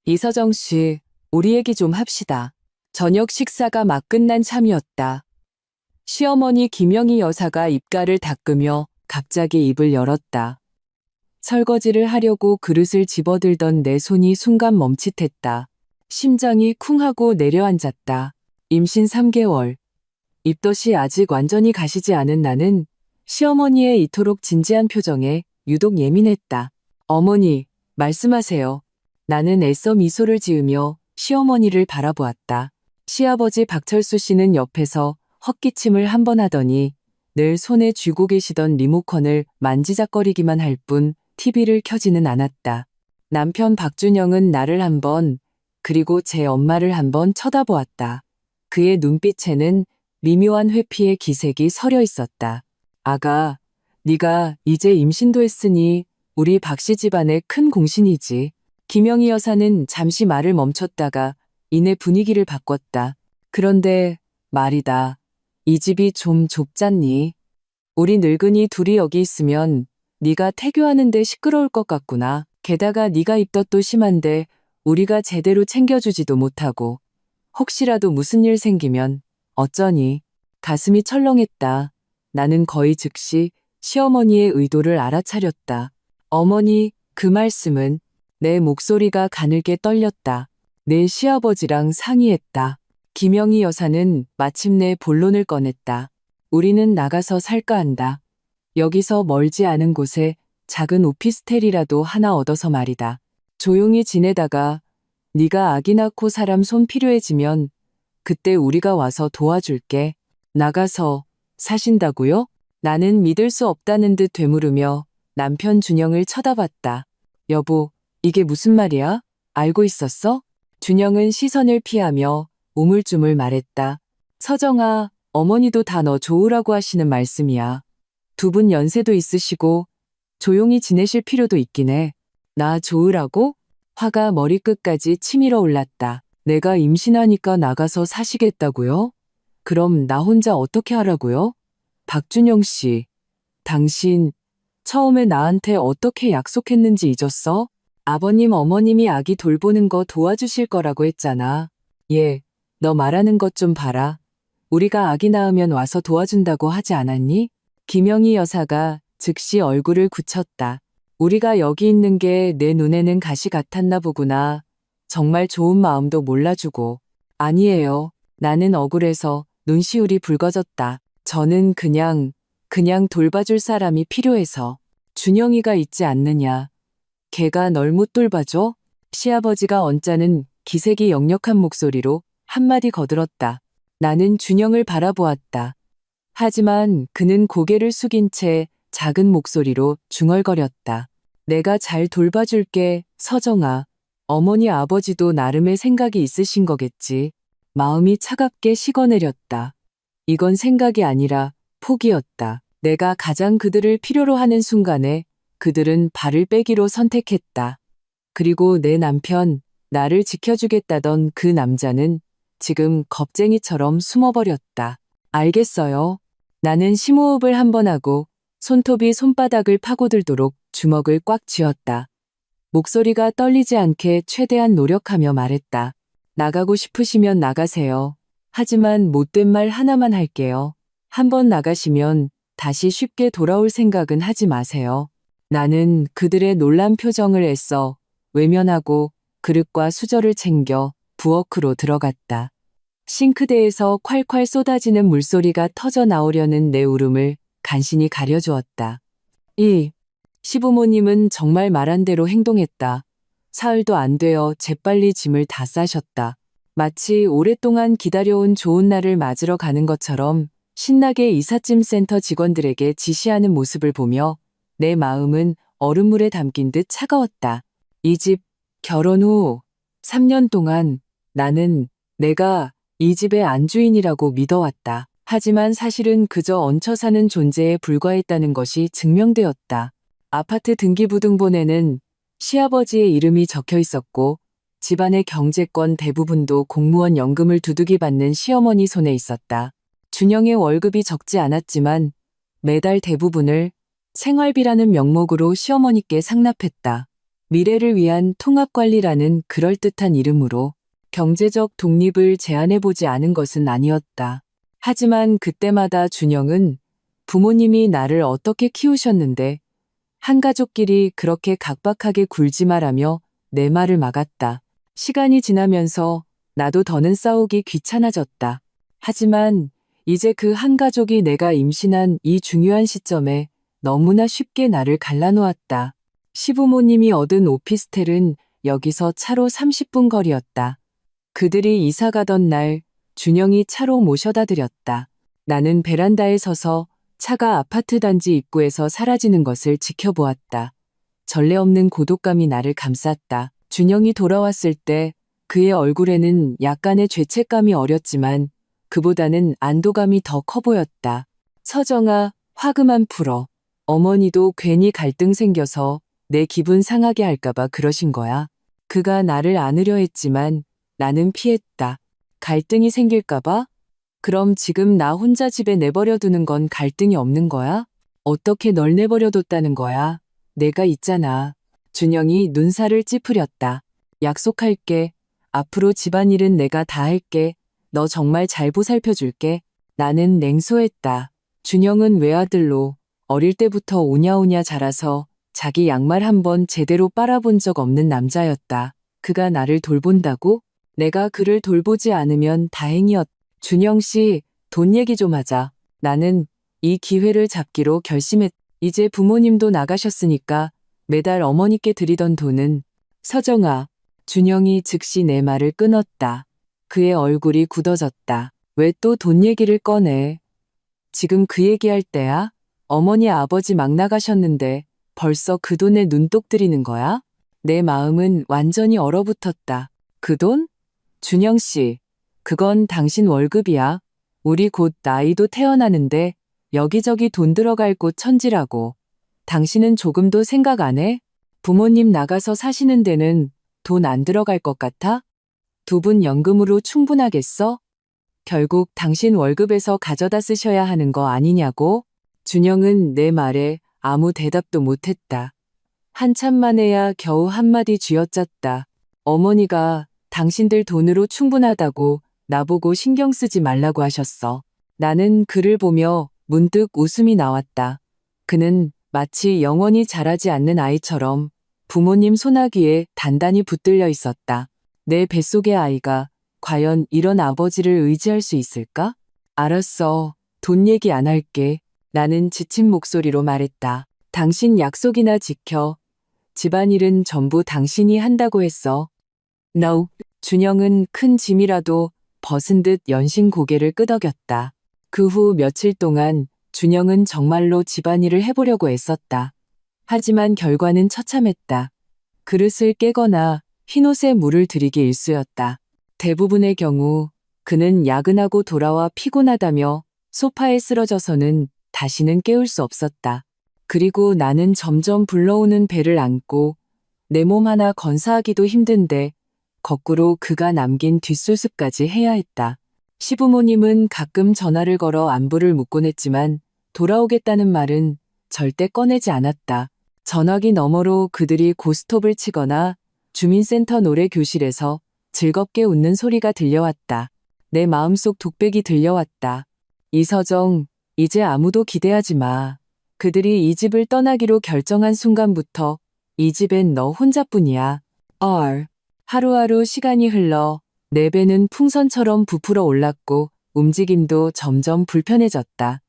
이서정 씨, 우리 얘기 좀 합시다. 저녁 식사가 막 끝난 참이었다. 시어머니 김영희 여사가 입가를 닦으며 갑자기 입을 열었다. 설거지를 하려고 그릇을 집어들던 내 손이 순간 멈칫했다. 심장이 쿵 하고 내려앉았다. 임신 3개월. 입덧이 아직 완전히 가시지 않은 나는 시어머니의 이토록 진지한 표정에 유독 예민했다. 어머니, 말씀하세요. 나는 애써 미소를 지으며 시어머니를 바라보았다. 시아버지 박철수 씨는 옆에서 헛기침을 한 번 하더니 늘 손에 쥐고 계시던 리모컨을 만지작거리기만 할 뿐 TV를 켜지는 않았다. 남편 박준영은 나를 한 번, 그리고 제 엄마를 한 번 쳐다보았다. 그의 눈빛에는 미묘한 회피의 기색이 서려 있었다. 아가, 네가 이제 임신도 했으니 우리 박씨 집안의 큰 공신이지. 김영희 여사는 잠시 말을 멈췄다가 이내 분위기를 바꿨다. 그런데 말이다. 이 집이 좀 좁잖니. 우리 늙은이 둘이 여기 있으면 네가 태교하는데 시끄러울 것 같구나. 게다가 네가 입덧도 심한데 우리가 제대로 챙겨주지도 못하고 혹시라도 무슨 일 생기면 어쩌니. 가슴이 철렁했다. 나는 거의 즉시 시어머니의 의도를 알아차렸다. 어머니, 그 말씀은. 내 목소리가 가늘게 떨렸다. 내 시아버지랑 상의했다. 김영희 여사는 마침내 본론을 꺼냈다. 우리는 나가서 살까 한다. 여기서 멀지 않은 곳에 작은 오피스텔이라도 하나 얻어서 말이다. 조용히 지내다가 네가 아기 낳고 사람 손 필요해지면 그때 우리가 와서 도와줄게. 나가서 사신다고요? 나는 믿을 수 없다는 듯 되물으며 남편 준영을 쳐다봤다. 여보, 이게 무슨 말이야? 알고 있었어? 준영은 시선을 피하며 우물쭈물 말했다. 서정아, 어머니도 다 너 좋으라고 하시는 말씀이야. 두 분 연세도 있으시고 조용히 지내실 필요도 있긴 해. 나 좋으라고? 화가 머리끝까지 치밀어 올랐다. 내가 임신하니까 나가서 사시겠다고요? 그럼 나 혼자 어떻게 하라고요? 박준영 씨, 당신 처음에 나한테 어떻게 약속했는지 잊었어? 아버님 어머님이 아기 돌보는 거 도와주실 거라고 했잖아. 예, 너 말하는 것 좀 봐라. 우리가 아기 낳으면 와서 도와준다고 하지 않았니? 김영희 여사가 즉시 얼굴을 굳혔다. 우리가 여기 있는 게 내 눈에는 가시 같았나 보구나. 정말 좋은 마음도 몰라주고. 아니에요. 나는 억울해서 눈시울이 붉어졌다. 저는 그냥 돌봐줄 사람이 필요해서. 준영이가 있지 않느냐. 걔가 널 못 돌봐줘? 시아버지가 언짢은 기색이 역력한 목소리로 한마디 거들었다. 나는 준영을 바라보았다. 하지만 그는 고개를 숙인 채 작은 목소리로 중얼거렸다. 내가 잘 돌봐줄게, 서정아. 어머니 아버지도 나름의 생각이 있으신 거겠지. 마음이 차갑게 식어내렸다. 이건 생각이 아니라 포기였다. 내가 가장 그들을 필요로 하는 순간에 그들은 발을 빼기로 선택했다. 그리고 내 남편, 나를 지켜주겠다던 그 남자는 지금 겁쟁이처럼 숨어버렸다. 알겠어요. 나는 심호흡을 한 번 하고 손톱이 손바닥을 파고들도록 주먹을 꽉 쥐었다. 목소리가 떨리지 않게 최대한 노력하며 말했다. 나가고 싶으시면 나가세요. 하지만 못된 말 하나만 할게요. 한 번 나가시면 다시 쉽게 돌아올 생각은 하지 마세요. 나는 그들의 놀란 표정을 애써 외면하고 그릇과 수저를 챙겨 부엌으로 들어갔다. 싱크대에서 콸콸 쏟아지는 물소리가 터져 나오려는 내 울음을 간신히 가려주었다. 시부모님은 정말 말한 대로 행동했다. 사흘도 안 되어 재빨리 짐을 다 싸셨다. 마치 오랫동안 기다려온 좋은 날을 맞으러 가는 것처럼 신나게 이삿짐 센터 직원들에게 지시하는 모습을 보며 내 마음은 얼음물에 담긴 듯 차가웠다. 이 집 결혼 후 3년 동안 나는 내가 이 집의 안주인이라고 믿어왔다. 하지만 사실은 그저 얹혀 사는 존재에 불과했다는 것이 증명되었다. 아파트 등기부등본에는 시아버지의 이름이 적혀 있었고 집안의 경제권 대부분도 공무원 연금을 두둑이 받는 시어머니 손에 있었다. 준영의 월급이 적지 않았지만 매달 대부분을 생활비라는 명목으로 시어머니께 상납했다. 미래를 위한 통합관리라는 그럴듯한 이름으로 경제적 독립을 제안해보지 않은 것은 아니었다. 하지만 그때마다 준영은 부모님이 나를 어떻게 키우셨는데 한 가족끼리 그렇게 각박하게 굴지 말라며 내 말을 막았다. 시간이 지나면서 나도 더는 싸우기 귀찮아졌다. 하지만 이제 그 한 가족이 내가 임신한 이 중요한 시점에 너무나 쉽게 나를 갈라놓았다. 시부모님이 얻은 오피스텔은 여기서 차로 30분 거리였다. 그들이 이사 가던 날 준영이 차로 모셔다 드렸다. 나는 베란다에 서서 차가 아파트 단지 입구에서 사라지는 것을 지켜보았다. 전례 없는 고독감이 나를 감쌌다. 준영이 돌아왔을 때 그의 얼굴에는 약간의 죄책감이 어렸지만 그보다는 안도감이 더 커 보였다. 서정아, 화그만 풀어. 어머니도 괜히 갈등 생겨서 내 기분 상하게 할까봐 그러신 거야. 그가 나를 안으려 했지만 나는 피했다. 갈등이 생길까봐? 그럼 지금 나 혼자 집에 내버려 두는 건 갈등이 없는 거야? 어떻게 널 내버려 뒀다는 거야? 내가 있잖아. 준영이 눈살을 찌푸렸다. 약속할게. 앞으로 집안일은 내가 다 할게. 너 정말 잘 보살펴줄게. 나는 냉소했다. 준영은 외아들로 어릴 때부터 오냐오냐 자라서 자기 양말 한 번 제대로 빨아본 적 없는 남자였다. 그가 나를 돌본다고? 내가 그를 돌보지 않으면 다행이었다. 준영 씨, 돈 얘기 좀 하자. 나는 이 기회를 잡기로 결심했다. 이제 부모님도 나가셨으니까 매달 어머니께 드리던 돈은 서정아. 준영이 즉시 내 말을 끊었다. 그의 얼굴이 굳어졌다. 왜 또 돈 얘기를 꺼내? 지금 그 얘기할 때야? 어머니 아버지 막 나가셨는데 벌써 그 돈에 눈독 들이는 거야? 내 마음은 완전히 얼어붙었다. 그 돈? 준영 씨, 그건 당신 월급이야. 우리 곧 나이도 태어나는데 여기저기 돈 들어갈 곳 천지라고. 당신은 조금도 생각 안 해? 부모님 나가서 사시는 데는 돈 안 들어갈 것 같아? 두 분 연금으로 충분하겠어? 결국 당신 월급에서 가져다 쓰셔야 하는 거 아니냐고? 준영은 내 말에 아무 대답도 못했다. 한참 만에야 겨우 한마디 쥐어짰다. 어머니가 당신들 돈으로 충분하다고 나보고 신경 쓰지 말라고 하셨어. 나는 그를 보며 문득 웃음이 나왔다. 그는 마치 영원히 자라지 않는 아이처럼 부모님 소나기에 단단히 붙들려 있었다. 내 뱃속의 아이가 과연 이런 아버지를 의지할 수 있을까? 알았어. 돈 얘기 안 할게. 나는 지친 목소리로 말했다. 당신 약속이나 지켜. 집안일은 전부 당신이 한다고 했어. No. 준영은 큰 짐이라도 벗은 듯 연신 고개를 끄덕였다. 그 후 며칠 동안 준영은 정말로 집안일을 해보려고 애썼다. 하지만 결과는 처참했다. 그릇을 깨거나 흰옷에 물을 들이기 일쑤였다. 대부분의 경우 그는 야근하고 돌아와 피곤하다며 소파에 쓰러져서는 다시는 깨울 수 없었다. 그리고 나는 점점 불러오는 배를 안고 내 몸 하나 건사하기도 힘든데 거꾸로 그가 남긴 뒷수습까지 해야 했다. 시부모님은 가끔 전화를 걸어 안부를 묻곤 했지만 돌아오겠다는 말은 절대 꺼내지 않았다. 전화기 너머로 그들이 고스톱을 치거나 주민센터 노래 교실에서 즐겁게 웃는 소리가 들려왔다. 내 마음속 독백이 들려왔다. 이서정, 이제 아무도 기대하지 마. 그들이 이 집을 떠나기로 결정한 순간부터 이 집엔 너 혼자뿐이야. 하루하루 시간이 흘러 내 배는 풍선처럼 부풀어 올랐고 움직임도 점점 불편해졌다.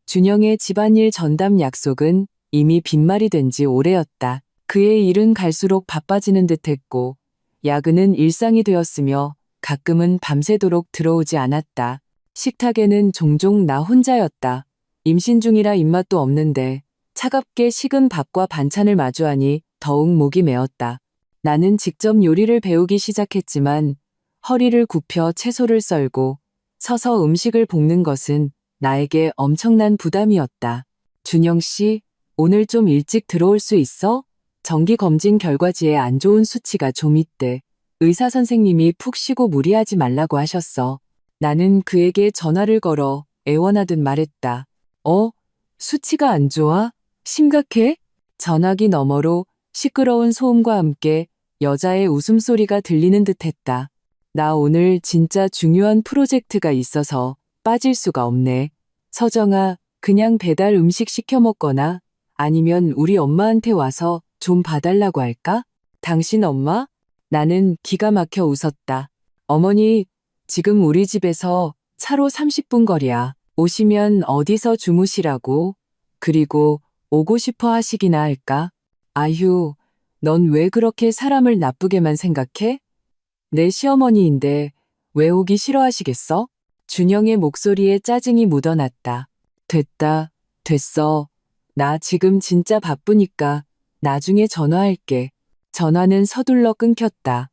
준영의 집안일 전담 약속은 이미 빈말이 된 지 오래였다. 그의 일은 갈수록 바빠지는 듯했고 야근은 일상이 되었으며 가끔은 밤새도록 들어오지 않았다. 식탁에는 종종 나 혼자였다. 임신 중이라 입맛도 없는데 차갑게 식은 밥과 반찬을 마주하니 더욱 목이 메었다. 나는 직접 요리를 배우기 시작했지만 허리를 굽혀 채소를 썰고 서서 음식을 볶는 것은 나에게 엄청난 부담이었다. 준영 씨, 오늘 좀 일찍 들어올 수 있어? 정기검진 결과지에 안 좋은 수치가 좀 있대. 의사 선생님이 푹 쉬고 무리하지 말라고 하셨어. 나는 그에게 전화를 걸어 애원하듯 말했다. 수치가 안 좋아? 심각해? 전화기 너머로 시끄러운 소음과 함께 여자의 웃음소리가 들리는 듯했다. 나 오늘 진짜 중요한 프로젝트가 있어서 빠질 수가 없네. 서정아, 그냥 배달 음식 시켜 먹거나 아니면 우리 엄마한테 와서 좀 봐달라고 할까? 당신 엄마? 나는 기가 막혀 웃었다. 어머니, 지금 우리 집에서 차로 30분 거리야. 오시면 어디서 주무시라고? 그리고 오고 싶어 하시기나 할까? 아휴, 넌 왜 그렇게 사람을 나쁘게만 생각해? 내 시어머니인데 왜 오기 싫어하시겠어? 준영의 목소리에 짜증이 묻어났다. 됐다, 됐어. 나 지금 진짜 바쁘니까 나중에 전화할게. 전화는 서둘러 끊겼다.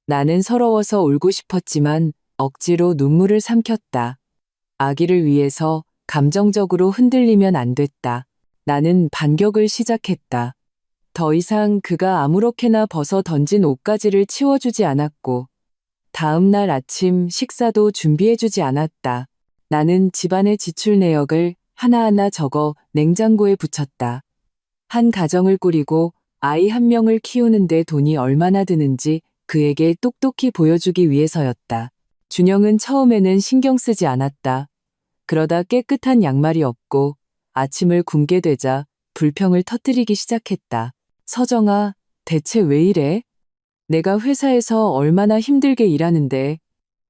나는 서러워서 울고 싶었지만 억지로 눈물을 삼켰다. 아기를 위해서 감정적으로 흔들리면 안 됐다. 나는 반격을 시작했다. 더 이상 그가 아무렇게나 벗어 던진 옷가지를 치워주지 않았고, 다음 날 아침 식사도 준비해주지 않았다. 나는 집안의 지출 내역을 하나하나 적어 냉장고에 붙였다. 한 가정을 꾸리고 아이 한 명을 키우는데 돈이 얼마나 드는지 그에게 똑똑히 보여주기 위해서였다. 준영은 처음에는 신경 쓰지 않았다. 그러다 깨끗한 양말이 없고 아침을 굶게 되자 불평을 터뜨리기 시작했다. 서정아, 대체 왜 이래? 내가 회사에서 얼마나 힘들게 일하는데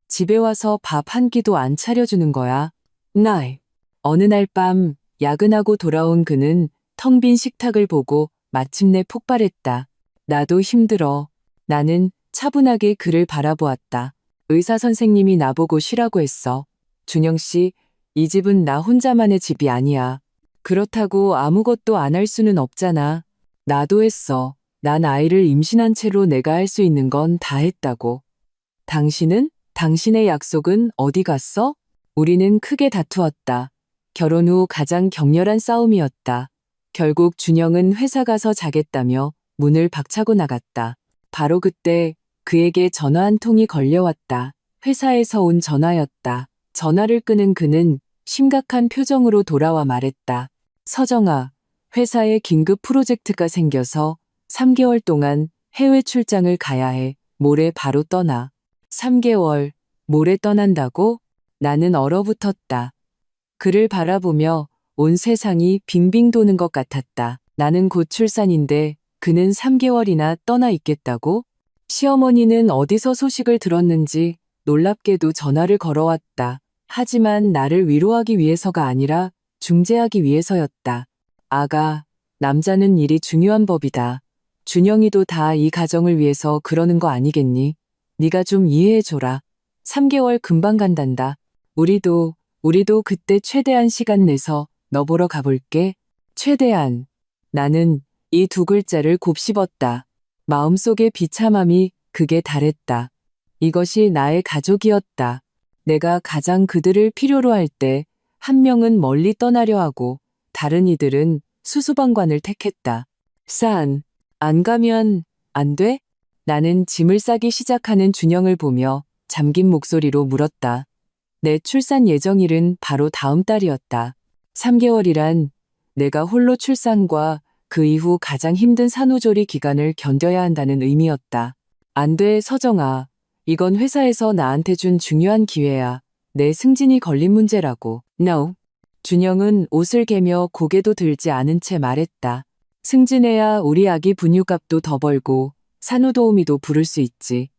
집에 와서 밥 한 끼도 안 차려주는 거야. 나이. 어느 날 밤 야근하고 돌아온 그는 텅 빈 식탁을 보고 마침내 폭발했다. 나도 힘들어. 나는 차분하게 그를 바라보았다. 의사 선생님이 나보고 쉬라고 했어. 준영 씨, 이 집은 나 혼자만의 집이 아니야. 그렇다고 아무것도 안 할 수는 없잖아. 나도 했어. 난 아이를 임신한 채로 내가 할 수 있는 건 다 했다고. 당신은? 당신의 약속은 어디 갔어? 우리는 크게 다투었다. 결혼 후 가장 격렬한 싸움이었다. 결국 준영은 회사 가서 자겠다며 문을 박차고 나갔다. 바로 그때 그에게 전화 한 통이 걸려왔다. 회사에서 온 전화였다. 전화를 끄는 그는 심각한 표정으로 돌아와 말했다. 서정아, 회사에 긴급 프로젝트가 생겨서 3개월 동안 해외 출장을 가야 해. 모레 바로 떠나. 3개월, 모레 떠난다고? 나는 얼어붙었다. 그를 바라보며 온 세상이 빙빙 도는 것 같았다. 나는 곧 출산인데 그는 3개월이나 떠나 있겠다고? 시어머니는 어디서 소식을 들었는지 놀랍게도 전화를 걸어왔다. 하지만 나를 위로하기 위해서가 아니라 중재하기 위해서였다. 아가, 남자는 일이 중요한 법이다. 준영이도 다 이 가정을 위해서 그러는 거 아니겠니? 네가 좀 이해해줘라. 3개월 금방 간단다. 우리도 그때 최대한 시간 내서 너 보러 가볼게. 최대한. 나는 이 두 글자를 곱씹었다. 마음속의 비참함이 극에 달했다. 이것이 나의 가족이었다. 내가 가장 그들을 필요로 할 때 한 명은 멀리 떠나려 하고 다른 이들은 수수방관을 택했다. 안 가면 안 돼? 나는 짐을 싸기 시작하는 준영을 보며 잠긴 목소리로 물었다. 내 출산 예정일은 바로 다음 달이었다. 3개월이란 내가 홀로 출산과 그 이후 가장 힘든 산후조리 기간을 견뎌야 한다는 의미였다. 안 돼, 서정아. 이건 회사에서 나한테 준 중요한 기회야. 내 승진이 걸린 문제라고. No. 준영은 옷을 개며 고개도 들지 않은 채 말했다. 승진해야 우리 아기 분유값도 더 벌고 산후도우미도 부를 수 있지.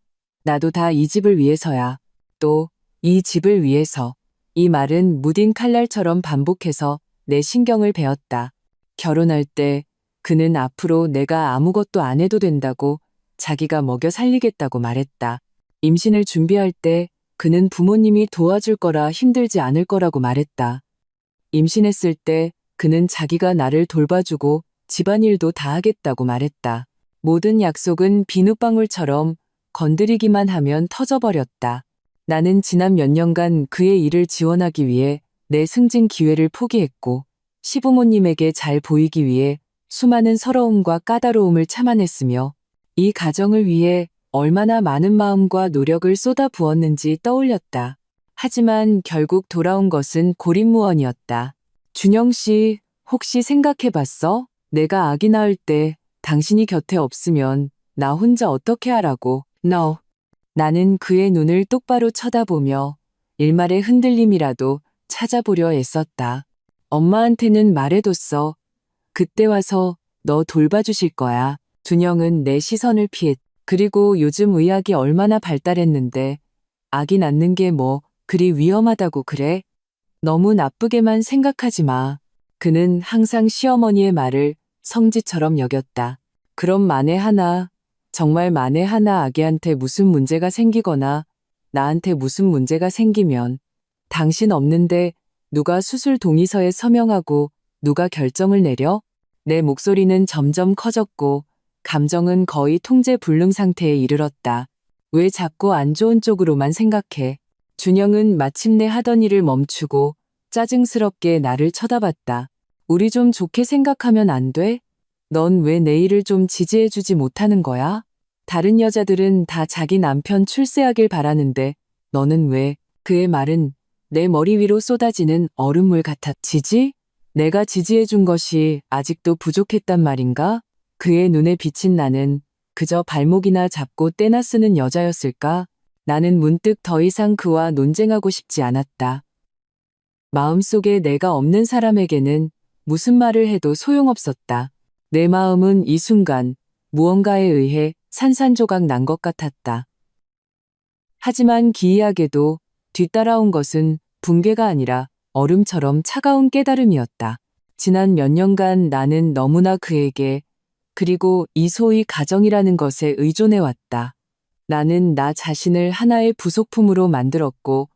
나도 다 이 집을 위해서야. 또 이 집을 위해서. 이 말은 무딘 칼날처럼 반복해서 내 신경을 베었다. 결혼할 때 그는 앞으로 내가 아무것도 안 해도 된다고 자기가 먹여 살리겠다고 말했다. 임신을 준비할 때 그는 부모님이 도와줄 거라 힘들지 않을 거라고 말했다. 임신했을 때 그는 자기가 나를 돌봐주고 집안일도 다 하겠다고 말했다. 모든 약속은 비눗방울처럼 건드리기만 하면 터져버렸다. 나는 지난 몇 년간 그의 일을 지원하기 위해 내 승진 기회를 포기했고 시부모님에게 잘 보이기 위해 수많은 서러움과 까다로움을 참아냈으며 이 가정을 위해 얼마나 많은 마음과 노력을 쏟아 부었는지 떠올렸다. 하지만 결국 돌아온 것은 고립무원이었다. 준영 씨, 혹시 생각해봤어? 내가 아기 낳을 때 당신이 곁에 없으면 나 혼자 어떻게 하라고. No. 나는 그의 눈을 똑바로 쳐다보며 일말의 흔들림이라도 찾아보려 애썼다. 엄마한테는 말해뒀어. 그때 와서 너 돌봐주실 거야. 준영은 내 시선을 피했. 그리고 요즘 의학이 얼마나 발달했는데 아기 낳는 게 뭐 그리 위험하다고 그래? 너무 나쁘게만 생각하지 마. 그는 항상 시어머니의 말을 성지처럼 여겼다. 그럼 만에 하나, 정말 만에 하나 아기한테 무슨 문제가 생기거나 나한테 무슨 문제가 생기면 당신 없는데 누가 수술 동의서에 서명하고 누가 결정을 내려? 내 목소리는 점점 커졌고 감정은 거의 통제 불능 상태에 이르렀다. 왜 자꾸 안 좋은 쪽으로만 생각해? 준영은 마침내 하던 일을 멈추고 짜증스럽게 나를 쳐다봤다. 우리 좀 좋게 생각하면 안 돼? 넌 왜 내 일을 좀 지지해주지 못하는 거야? 다른 여자들은 다 자기 남편 출세하길 바라는데 너는 왜? 그의 말은 내 머리 위로 쏟아지는 얼음물 같았. 지지? 내가 지지해준 것이 아직도 부족했단 말인가? 그의 눈에 비친 나는 그저 발목이나 잡고 떼나 쓰는 여자였을까? 나는 문득 더 이상 그와 논쟁하고 싶지 않았다. 마음속에 내가 없는 사람에게는 무슨 말을 해도 소용없었다. 내 마음은 이 순간 무언가에 의해 산산조각 난 것 같았다. 하지만 기이하게도 뒤따라온 것은 붕괴가 아니라 얼음처럼 차가운 깨달음이었다. 지난 몇 년간 나는 너무나 그에게 그리고 이 소위 가정이라는 것에 의존해왔다. 나는 나 자신을 하나의 부속품으로 만들었고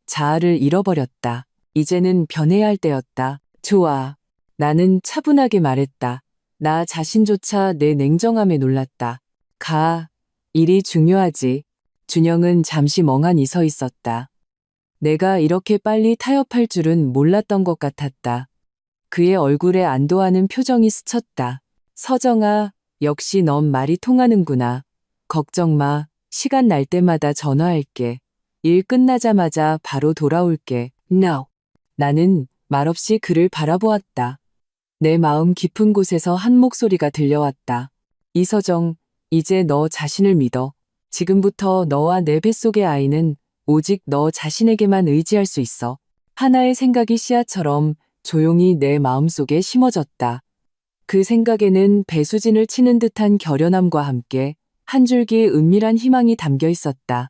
자아를 잃어버렸다. 이제는 변해야 할 때였다. 좋아. 나는 차분하게 말했다. 나 자신조차 내 냉정함에 놀랐다. 가. 일이 중요하지. 준영은 잠시 멍하니 서 있었다. 내가 이렇게 빨리 타협할 줄은 몰랐던 것 같았다. 그의 얼굴에 안도하는 표정이 스쳤다. 서정아, 역시 넌 말이 통하는구나. 걱정 마. 시간 날 때마다 전화할게. 일 끝나자마자 바로 돌아올게. No. 나는 말없이 그를 바라보았다. 내 마음 깊은 곳에서 한 목소리가 들려왔다. 이서정, 이제 너 자신을 믿어. 지금부터 너와 내 뱃속의 아이는 오직 너 자신에게만 의지할 수 있어. 하나의 생각이 씨앗처럼 조용히 내 마음속에 심어졌다. 그 생각에는 배수진을 치는 듯한 결연함과 함께 한 줄기 은밀한 희망이 담겨 있었다.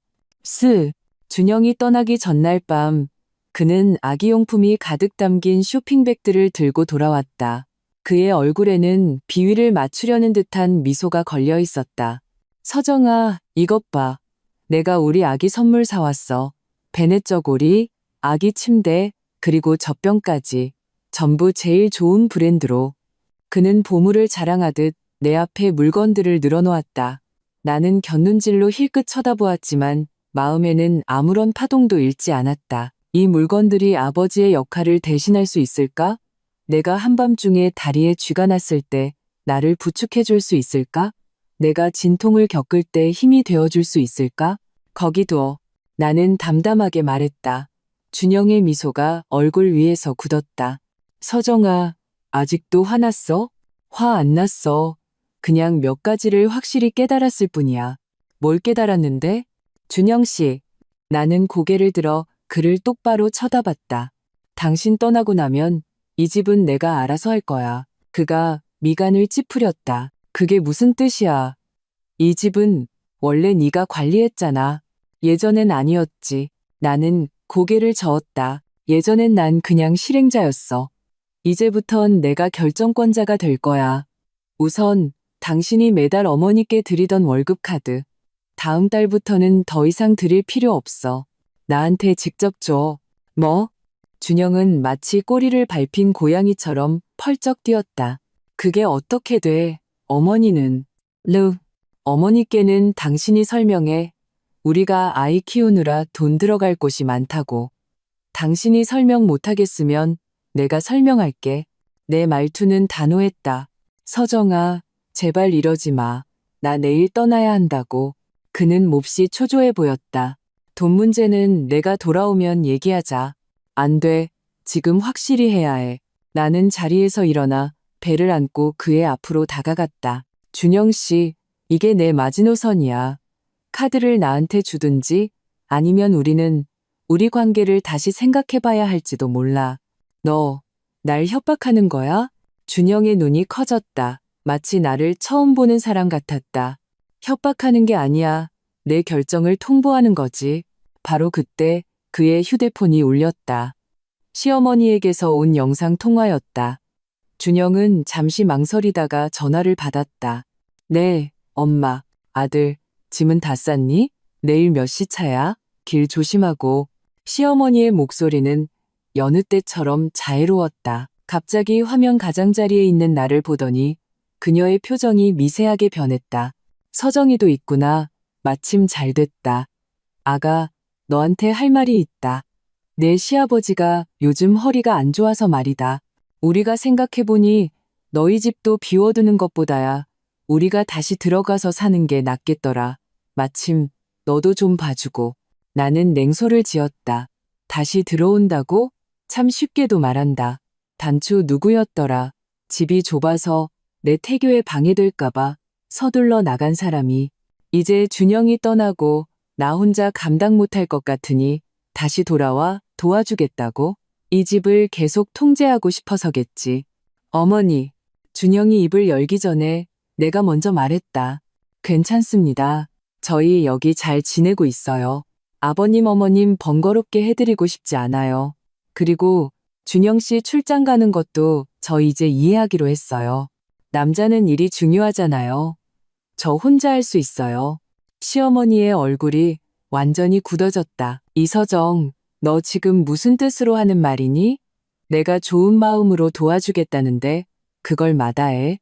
준영이 떠나기 전날 밤 그는 아기용품이 가득 담긴 쇼핑백들을 들고 돌아왔다. 그의 얼굴에는 비위를 맞추려는 듯한 미소가 걸려 있었다. 서정아, 이것 봐. 내가 우리 아기 선물 사왔어. 베넷 저고리, 아기 침대, 그리고 젖병까지. 전부 제일 좋은 브랜드로. 그는 보물을 자랑하듯 내 앞에 물건들을 늘어놓았다. 나는 곁눈질로 힐끗 쳐다보았지만 마음에는 아무런 파동도 일지 않았다. 이 물건들이 아버지의 역할을 대신할 수 있을까? 내가 한밤중에 다리에 쥐가 났을 때 나를 부축해줄 수 있을까? 내가 진통을 겪을 때 힘이 되어줄 수 있을까? 거기 둬. 나는 담담하게 말했다. 준영의 미소가 얼굴 위에서 굳었다. 서정아, 아직도 화났어? 화 안 났어. 그냥 몇 가지를 확실히 깨달았을 뿐이야. 뭘 깨달았는데? 준영 씨. 나는 고개를 들어 그를 똑바로 쳐다봤다. 당신 떠나고 나면 이 집은 내가 알아서 할 거야. 그가 미간을 찌푸렸다. 그게 무슨 뜻이야? 이 집은 원래 네가 관리했잖아. 예전엔 아니었지. 나는 고개를 저었다. 예전엔 난 그냥 실행자였어. 이제부턴 내가 결정권자가 될 거야. 우선 당신이 매달 어머니께 드리던 월급 카드. 다음 달부터는 더 이상 드릴 필요 없어. 나한테 직접 줘. 뭐? 준영은 마치 꼬리를 밟힌 고양이처럼 펄쩍 뛰었다. 그게 어떻게 돼? 어머니는. 어머니께는 당신이 설명해. 우리가 아이 키우느라 돈 들어갈 곳이 많다고. 당신이 설명 못하겠으면 내가 설명할게. 내 말투는 단호했다. 서정아, 제발 이러지 마. 나 내일 떠나야 한다고. 그는 몹시 초조해 보였다. 돈 문제는 내가 돌아오면 얘기하자. 안 돼. 지금 확실히 해야 해. 나는 자리에서 일어나 배를 안고 그의 앞으로 다가갔다. 준영 씨, 이게 내 마지노선이야. 카드를 나한테 주든지 아니면 우리 관계를 다시 생각해봐야 할지도 몰라. 너, 날 협박하는 거야? 준영의 눈이 커졌다. 마치 나를 처음 보는 사람 같았다. 협박하는 게 아니야. 내 결정을 통보하는 거지. 바로 그때 그의 휴대폰이 울렸다. 시어머니에게서 온 영상 통화였다. 준영은 잠시 망설이다가 전화를 받았다. 네, 엄마, 아들, 짐은 다 쌌니? 내일 몇 시 차야? 길 조심하고. 시어머니의 목소리는 여느 때처럼 자애로웠다. 갑자기 화면 가장자리에 있는 나를 보더니 그녀의 표정이 미세하게 변했다. 서정이도 있구나. 마침 잘 됐다. 아가, 너한테 할 말이 있다. 내 시아버지가 요즘 허리가 안 좋아서 말이다. 우리가 생각해보니 너희 집도 비워두는 것보다야 우리가 다시 들어가서 사는 게 낫겠더라. 마침 너도 좀 봐주고. 나는 냉소를 지었다. 다시 들어온다고? 참 쉽게도 말한다. 단추 누구였더라. 집이 좁아서 내 태교에 방해될까봐 서둘러 나간 사람이. 이제 준영이 떠나고 나 혼자 감당 못할 것 같으니 다시 돌아와 도와주겠다고? 이 집을 계속 통제하고 싶어서겠지. 어머니, 준영이 입을 열기 전에 내가 먼저 말했다. 괜찮습니다. 저희 여기 잘 지내고 있어요. 아버님 어머님 번거롭게 해드리고 싶지 않아요. 그리고 준영 씨 출장 가는 것도 저 이제 이해하기로 했어요. 남자는 일이 중요하잖아요. 저 혼자 할 수 있어요. 시어머니의 얼굴이 완전히 굳어졌다. 이서정, 너 지금 무슨 뜻으로 하는 말이니? 내가 좋은 마음으로 도와주겠다는데 그걸 마다해?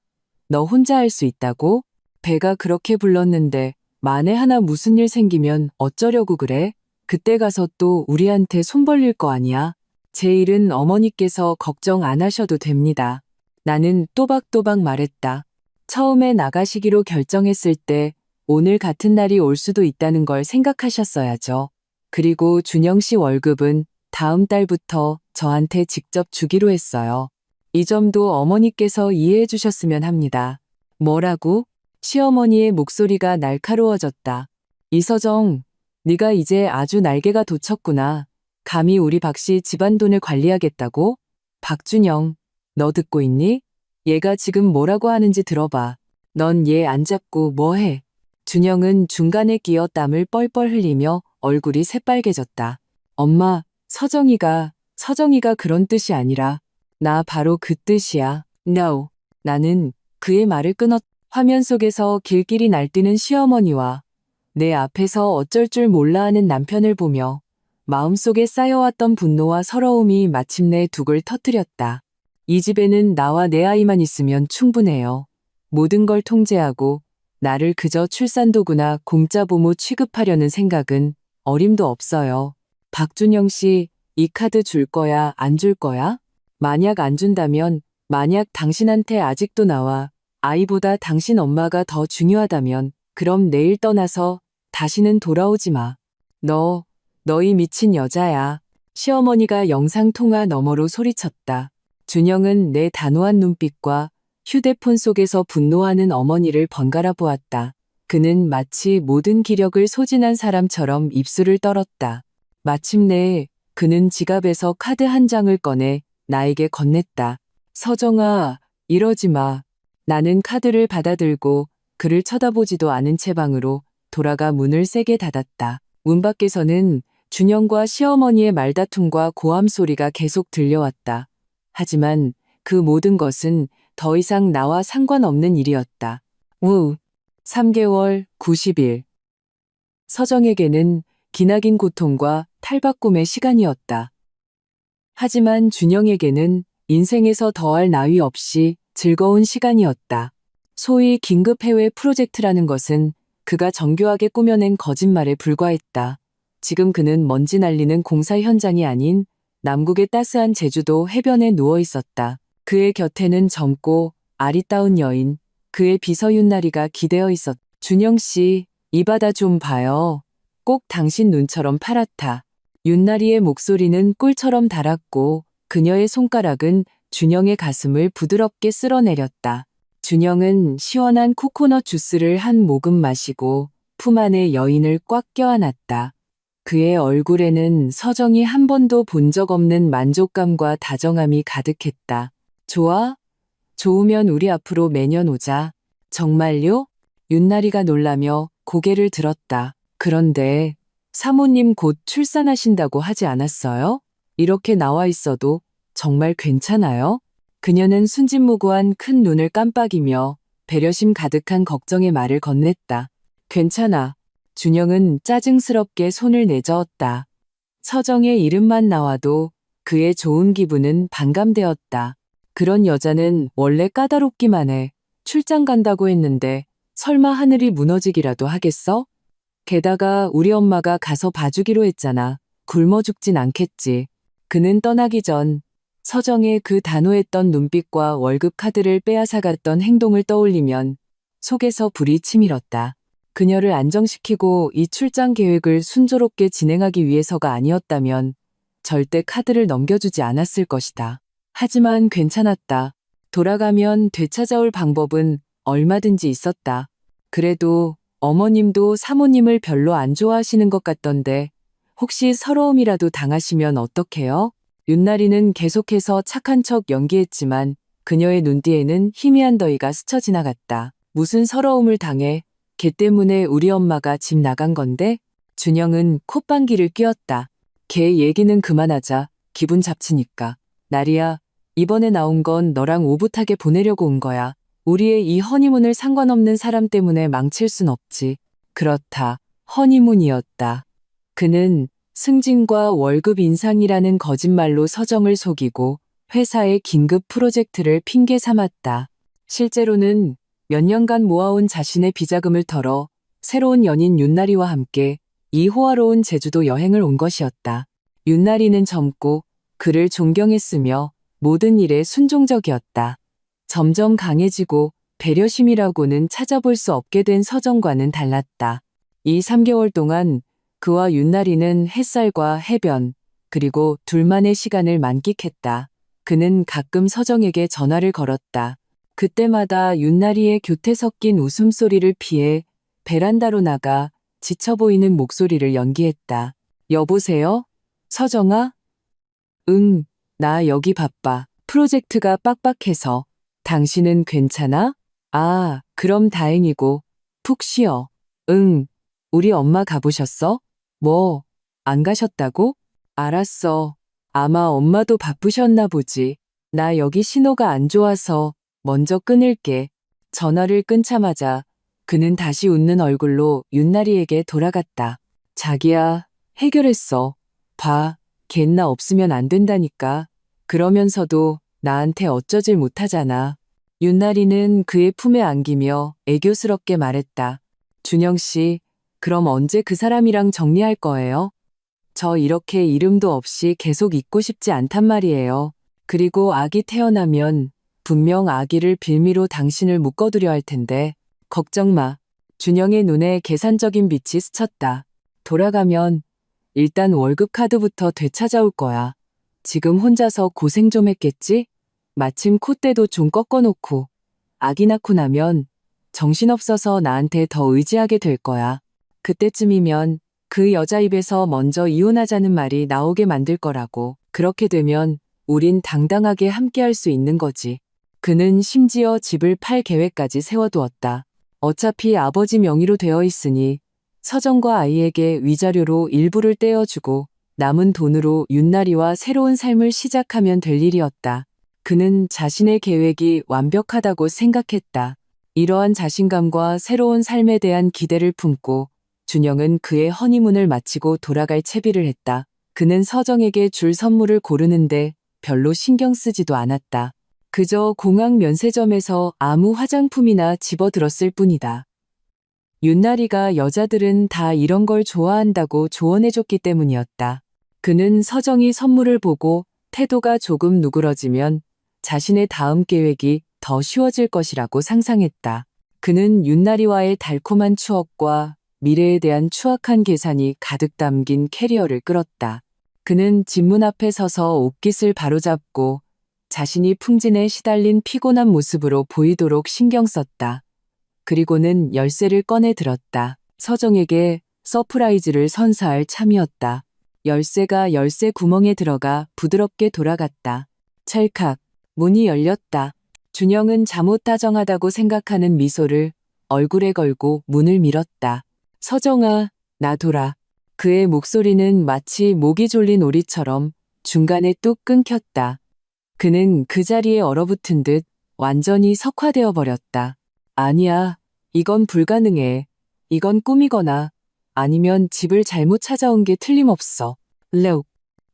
너 혼자 할 수 있다고? 배가 그렇게 불렀는데 만에 하나 무슨 일 생기면 어쩌려고 그래? 그때 가서 또 우리한테 손 벌릴 거 아니야? 제 일은 어머니께서 걱정 안 하셔도 됩니다. 나는 또박또박 말했다. 처음에 나가시기로 결정했을 때 오늘 같은 날이 올 수도 있다는 걸 생각하셨어야죠. 그리고 준영 씨 월급은 다음 달부터 저한테 직접 주기로 했어요. 이 점도 어머니께서 이해해 주셨으면 합니다. 뭐라고? 시어머니의 목소리가 날카로워졌다. 이서정, 네가 이제 아주 날개가 돋쳤구나. 감히 우리 박씨 집안 돈을 관리하겠다고? 박준영, 너 듣고 있니? 얘가 지금 뭐라고 하는지 들어봐. 넌 얘 안 잡고 뭐 해? 준영은 중간에 끼어 땀을 뻘뻘 흘리며 얼굴이 새빨개졌다. 엄마, 서정이가 그런 뜻이 아니라 나 바로 그 뜻이야. No. 나는 그의 말을 끊었다. 화면 속에서 길길이 날뛰는 시어머니와 내 앞에서 어쩔 줄 몰라 하는 남편을 보며 마음속에 쌓여왔던 분노와 서러움이 마침내 둑을 터뜨렸다. 이 집에는 나와 내 아이만 있으면 충분해요. 모든 걸 통제하고 나를 그저 출산도구나 공짜 부모 취급하려는 생각은 어림도 없어요. 박준영 씨, 이 카드 줄 거야, 안 줄 거야? 만약 안 준다면, 만약 당신한테 아직도 나와 아이보다 당신 엄마가 더 중요하다면 그럼 내일 떠나서 다시는 돌아오지 마. 너희 미친 여자야. 시어머니가 영상통화 너머로 소리쳤다. 준영은 내 단호한 눈빛과 휴대폰 속에서 분노하는 어머니를 번갈아 보았다. 그는 마치 모든 기력을 소진한 사람처럼 입술을 떨었다. 마침내 그는 지갑에서 카드 한 장을 꺼내 나에게 건넸다. 서정아, 이러지 마. 나는 카드를 받아들고 그를 쳐다보지도 않은 채 방으로 돌아가 문을 세게 닫았다. 문 밖에서는 준영과 시어머니의 말다툼과 고함 소리가 계속 들려왔다. 하지만 그 모든 것은 더 이상 나와 상관없는 일이었다. 3개월 90일. 서정에게는 기나긴 고통과 탈바꿈의 시간이었다. 하지만 준영에게는 인생에서 더할 나위 없이 즐거운 시간이었다. 소위 긴급 해외 프로젝트라는 것은 그가 정교하게 꾸며낸 거짓말에 불과했다. 지금 그는 먼지 날리는 공사 현장이 아닌 남국의 따스한 제주도 해변에 누워 있었다. 그의 곁에는 젊고 아리따운 여인, 그의 비서 윷나리가 기대어 있었다. 준영 씨, 이 바다 좀 봐요. 꼭 당신 눈처럼 파랗다. 윷나리의 목소리는 꿀처럼 달았고 그녀의 손가락은 준영의 가슴을 부드럽게 쓸어내렸다. 준영은 시원한 코코넛 주스를 한 모금 마시고 품 안에 여인을 꽉 껴안았다. 그의 얼굴에는 서정이 한 번도 본 적 없는 만족감과 다정함이 가득했다. 좋아? 좋으면 우리 앞으로 매년 오자. 정말요? 윤나리가 놀라며 고개를 들었다. 그런데 사모님 곧 출산하신다고 하지 않았어요? 이렇게 나와 있어도 정말 괜찮아요? 그녀는 순진무구한 큰 눈을 깜빡이며 배려심 가득한 걱정의 말을 건넸다. 괜찮아. 준영은 짜증스럽게 손을 내저었다. 서정의 이름만 나와도 그의 좋은 기분은 반감되었다. 그런 여자는 원래 까다롭기만 해. 출장 간다고 했는데 설마 하늘이 무너지기라도 하겠어? 게다가 우리 엄마가 가서 봐주기로 했잖아. 굶어 죽진 않겠지. 그는 떠나기 전 서정의 그 단호했던 눈빛과 월급 카드를 빼앗아갔던 행동을 떠올리면 속에서 불이 치밀었다. 그녀를 안정시키고 이 출장 계획을 순조롭게 진행하기 위해서가 아니었다면 절대 카드를 넘겨주지 않았을 것이다. 하지만 괜찮았다. 돌아가면 되찾아올 방법은 얼마든지 있었다. 그래도 어머님도 사모님을 별로 안 좋아하시는 것 같던데 혹시 서러움이라도 당하시면 어떡해요? 윤나리는 계속해서 착한 척 연기했지만 그녀의 눈뒤에는 희미한 더위가 스쳐 지나갔다. 무슨 서러움을 당해? 걔 때문에 우리 엄마가 집 나간 건데? 준영은 콧방귀를 뀌었다. 걔 얘기는 그만하자. 기분 잡치니까. 나리야, 이번에 나온 건 너랑 오붓하게 보내려고 온 거야. 우리의 이 허니문을 상관없는 사람 때문에 망칠 순 없지. 그렇다. 허니문이었다. 그는 승진과 월급 인상이라는 거짓말로 서정을 속이고 회사의 긴급 프로젝트를 핑계 삼았다. 실제로는 몇 년간 모아온 자신의 비자금을 털어 새로운 연인 윤나리와 함께 이 호화로운 제주도 여행을 온 것이었다. 윤나리는 젊고 그를 존경했으며 모든 일에 순종적이었다. 점점 강해지고 배려심이라고는 찾아볼 수 없게 된 서정과는 달랐다. 이 3개월 동안 그와 윤나리는 햇살과 해변, 그리고 둘만의 시간을 만끽했다. 그는 가끔 서정에게 전화를 걸었다. 그때마다 윤나리의 교태 섞인 웃음소리를 피해 베란다로 나가 지쳐 보이는 목소리를 연기했다. 여보세요? 서정아? 응, 나 여기 바빠. 프로젝트가 빡빡해서. 당신은 괜찮아? 아, 그럼 다행이고. 푹 쉬어. 응, 우리 엄마 가보셨어? 뭐, 안 가셨다고? 알았어. 아마 엄마도 바쁘셨나 보지. 나 여기 신호가 안 좋아서 먼저 끊을게. 전화를 끊자마자 그는 다시 웃는 얼굴로 윤나리에게 돌아갔다. 자기야, 해결했어. 봐, 걘나 없으면 안 된다니까. 그러면서도 나한테 어쩌질 못하잖아. 윤나리는 그의 품에 안기며 애교스럽게 말했다. 준영 씨, 그럼 언제 그 사람이랑 정리할 거예요? 저 이렇게 이름도 없이 계속 있고 싶지 않단 말이에요. 그리고 아기 태어나면 분명 아기를 빌미로 당신을 묶어두려 할 텐데 걱정 마. 준영의 눈에 계산적인 빛이 스쳤다. 돌아가면 일단 월급 카드부터 되찾아올 거야. 지금 혼자서 고생 좀 했겠지? 마침 콧대도 좀 꺾어놓고 아기 낳고 나면 정신없어서 나한테 더 의지하게 될 거야. 그때쯤이면 그 여자 입에서 먼저 이혼하자는 말이 나오게 만들 거라고. 그렇게 되면 우린 당당하게 함께할 수 있는 거지. 그는 심지어 집을 팔 계획까지 세워두었다. 어차피 아버지 명의로 되어 있으니 서정과 아이에게 위자료로 일부를 떼어주고 남은 돈으로 윤나리와 새로운 삶을 시작하면 될 일이었다. 그는 자신의 계획이 완벽하다고 생각했다. 이러한 자신감과 새로운 삶에 대한 기대를 품고 준영은 그의 허니문을 마치고 돌아갈 채비를 했다. 그는 서정에게 줄 선물을 고르는데 별로 신경 쓰지도 않았다. 그저 공항 면세점에서 아무 화장품이나 집어들었을 뿐이다. 윤나리가 여자들은 다 이런 걸 좋아한다고 조언해줬기 때문이었다. 그는 서정이 선물을 보고 태도가 조금 누그러지면 자신의 다음 계획이 더 쉬워질 것이라고 상상했다. 그는 윤나리와의 달콤한 추억과 미래에 대한 추악한 계산이 가득 담긴 캐리어를 끌었다. 그는 집문 앞에 서서 옷깃을 바로잡고 자신이 풍진에 시달린 피곤한 모습으로 보이도록 신경 썼다. 그리고는 열쇠를 꺼내 들었다. 서정에게 서프라이즈를 선사할 참이었다. 열쇠가 열쇠 구멍에 들어가 부드럽게 돌아갔다. 찰칵, 문이 열렸다. 준영은 잘못 다정하다고 생각하는 미소를 얼굴에 걸고 문을 밀었다. 서정아, 놔둬라. 그의 목소리는 마치 모기 졸린 오리처럼 중간에 뚝 끊겼다. 그는 그 자리에 얼어붙은 듯 완전히 석화되어 버렸다. 아니야, 이건 불가능해. 이건 꿈이거나 아니면 집을 잘못 찾아온 게 틀림없어. 레옥.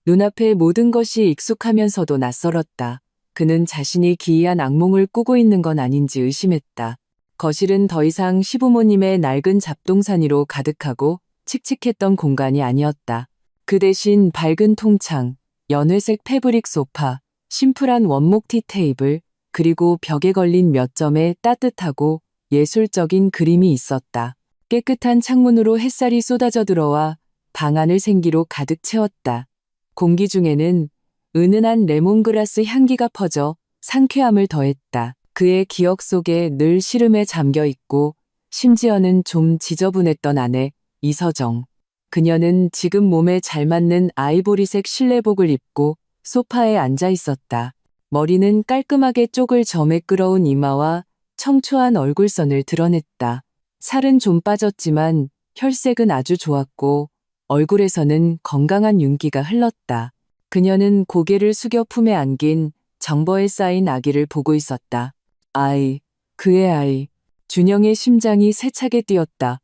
눈앞의 모든 것이 익숙하면서도 낯설었다. 그는 자신이 기이한 악몽을 꾸고 있는 건 아닌지 의심했다. 거실은 더 이상 시부모님의 낡은 잡동사니로 가득하고 칙칙했던 공간이 아니었다. 그 대신 밝은 통창, 연회색 패브릭 소파, 심플한 원목 티 테이블, 그리고 벽에 걸린 몇 점의 따뜻하고 예술적인 그림이 있었다. 깨끗한 창문으로 햇살이 쏟아져 들어와 방 안을 생기로 가득 채웠다. 공기 중에는 은은한 레몬그라스 향기가 퍼져 상쾌함을 더했다. 그의 기억 속에 늘 시름에 잠겨 있고 심지어는 좀 지저분했던 아내 이서정. 그녀는 지금 몸에 잘 맞는 아이보리색 실내복을 입고 소파에 앉아 있었다. 머리는 깔끔하게 쪽을 점에 끌어온 이마와 청초한 얼굴선을 드러냈다. 살은 좀 빠졌지만 혈색은 아주 좋았고 얼굴에서는 건강한 윤기가 흘렀다. 그녀는 고개를 숙여 품에 안긴 정버에 쌓인 아기를 보고 있었다. 아이, 그의 아이. 준영의 심장이 세차게 뛰었다.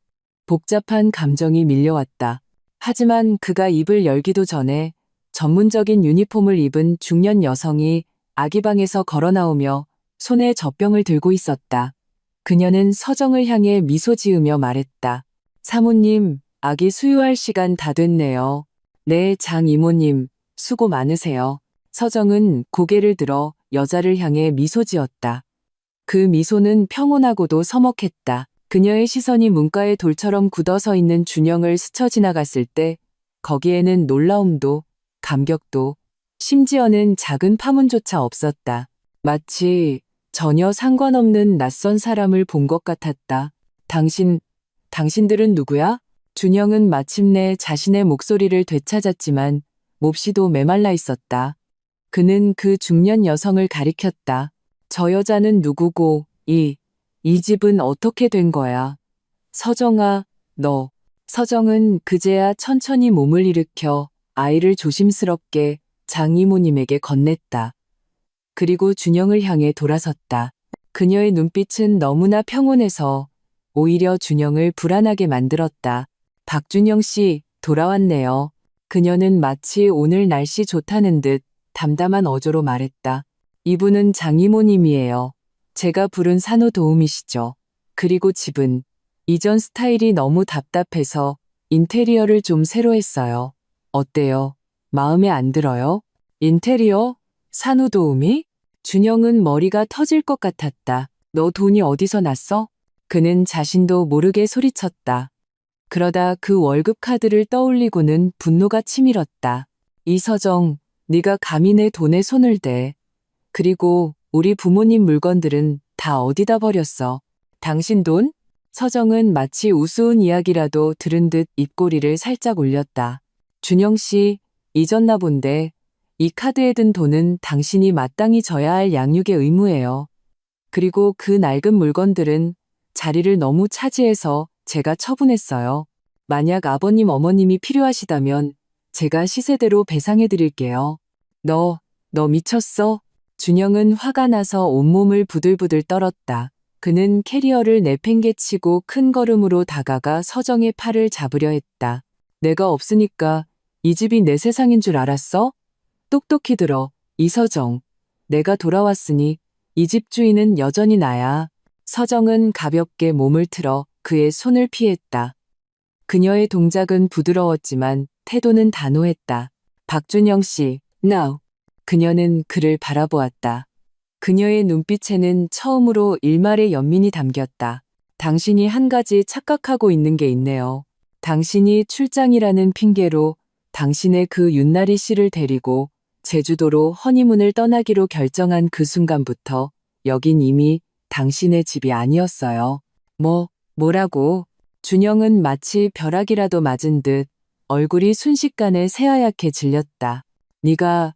복잡한 감정이 밀려왔다. 하지만 그가 입을 열기도 전에 전문적인 유니폼을 입은 중년 여성이 아기 방에서 걸어 나오며 손에 젖병을 들고 있었다. 그녀는 서정을 향해 미소 지으며 말했다. 사모님, 아기 수유할 시간 다 됐네요. 네, 장 이모님, 수고 많으세요. 서정은 고개를 들어 여자를 향해 미소 지었다. 그 미소는 평온하고도 서먹했다. 그녀의 시선이 문가의 돌처럼 굳어서 있는 준영을 스쳐 지나갔을 때 거기에는 놀라움도 감격도 심지어는 작은 파문조차 없었다. 마치 전혀 상관없는 낯선 사람을 본 것 같았다. 당신들은 누구야? 준영은 마침내 자신의 목소리를 되찾았지만 몹시도 메말라 있었다. 그는 그 중년 여성을 가리켰다. 저 여자는 누구고 이 집은 어떻게 된 거야? 서정아, 너. 서정은 그제야 천천히 몸을 일으켜 아이를 조심스럽게 장 이모님에게 건넸다. 그리고 준영을 향해 돌아섰다. 그녀의 눈빛은 너무나 평온해서 오히려 준영을 불안하게 만들었다. 박준영 씨, 돌아왔네요. 그녀는 마치 오늘 날씨 좋다는 듯 담담한 어조로 말했다. 이분은 장 이모님이에요. 제가 부른 산후도우미시죠. 그리고 집은 이전 스타일이 너무 답답해서 인테리어를 좀 새로 했어요. 어때요? 마음에 안 들어요? 인테리어? 산후도우미? 준영은 머리가 터질 것 같았다. 너 돈이 어디서 났어? 그는 자신도 모르게 소리쳤다. 그러다 그 월급 카드를 떠올리고는 분노가 치밀었다. 이서정, 네가 감히 내 돈에 손을 대. 그리고 우리 부모님 물건들은 다 어디다 버렸어? 당신 돈? 서정은 마치 우스운 이야기라도 들은 듯 입꼬리를 살짝 올렸다. 준영 씨, 잊었나 본데 이 카드에 든 돈은 당신이 마땅히 져야 할 양육의 의무예요. 그리고 그 낡은 물건들은 자리를 너무 차지해서 제가 처분했어요. 만약 아버님 어머님이 필요하시다면 제가 시세대로 배상해 드릴게요. 너 미쳤어? 준영은 화가 나서 온몸을 부들부들 떨었다. 그는 캐리어를 내팽개치고 큰 걸음으로 다가가 서정의 팔을 잡으려 했다. 내가 없으니까 이 집이 내 세상인 줄 알았어? 똑똑히 들어, 이서정. 내가 돌아왔으니 이 집 주인은 여전히 나야. 서정은 가볍게 몸을 틀어 그의 손을 피했다. 그녀의 동작은 부드러웠지만 태도는 단호했다. 박준영 씨, now. 그녀는 그를 바라보았다. 그녀의 눈빛에는 처음으로 일말의 연민이 담겼다. 당신이 한 가지 착각하고 있는 게 있네요. 당신이 출장이라는 핑계로 당신의 그 윷나리 씨를 데리고 제주도로 허니문을 떠나기로 결정한 그 순간부터 여긴 이미 당신의 집이 아니었어요. 뭐라고? 준영은 마치 벼락이라도 맞은 듯 얼굴이 순식간에 새하얗게 질렸다. 네가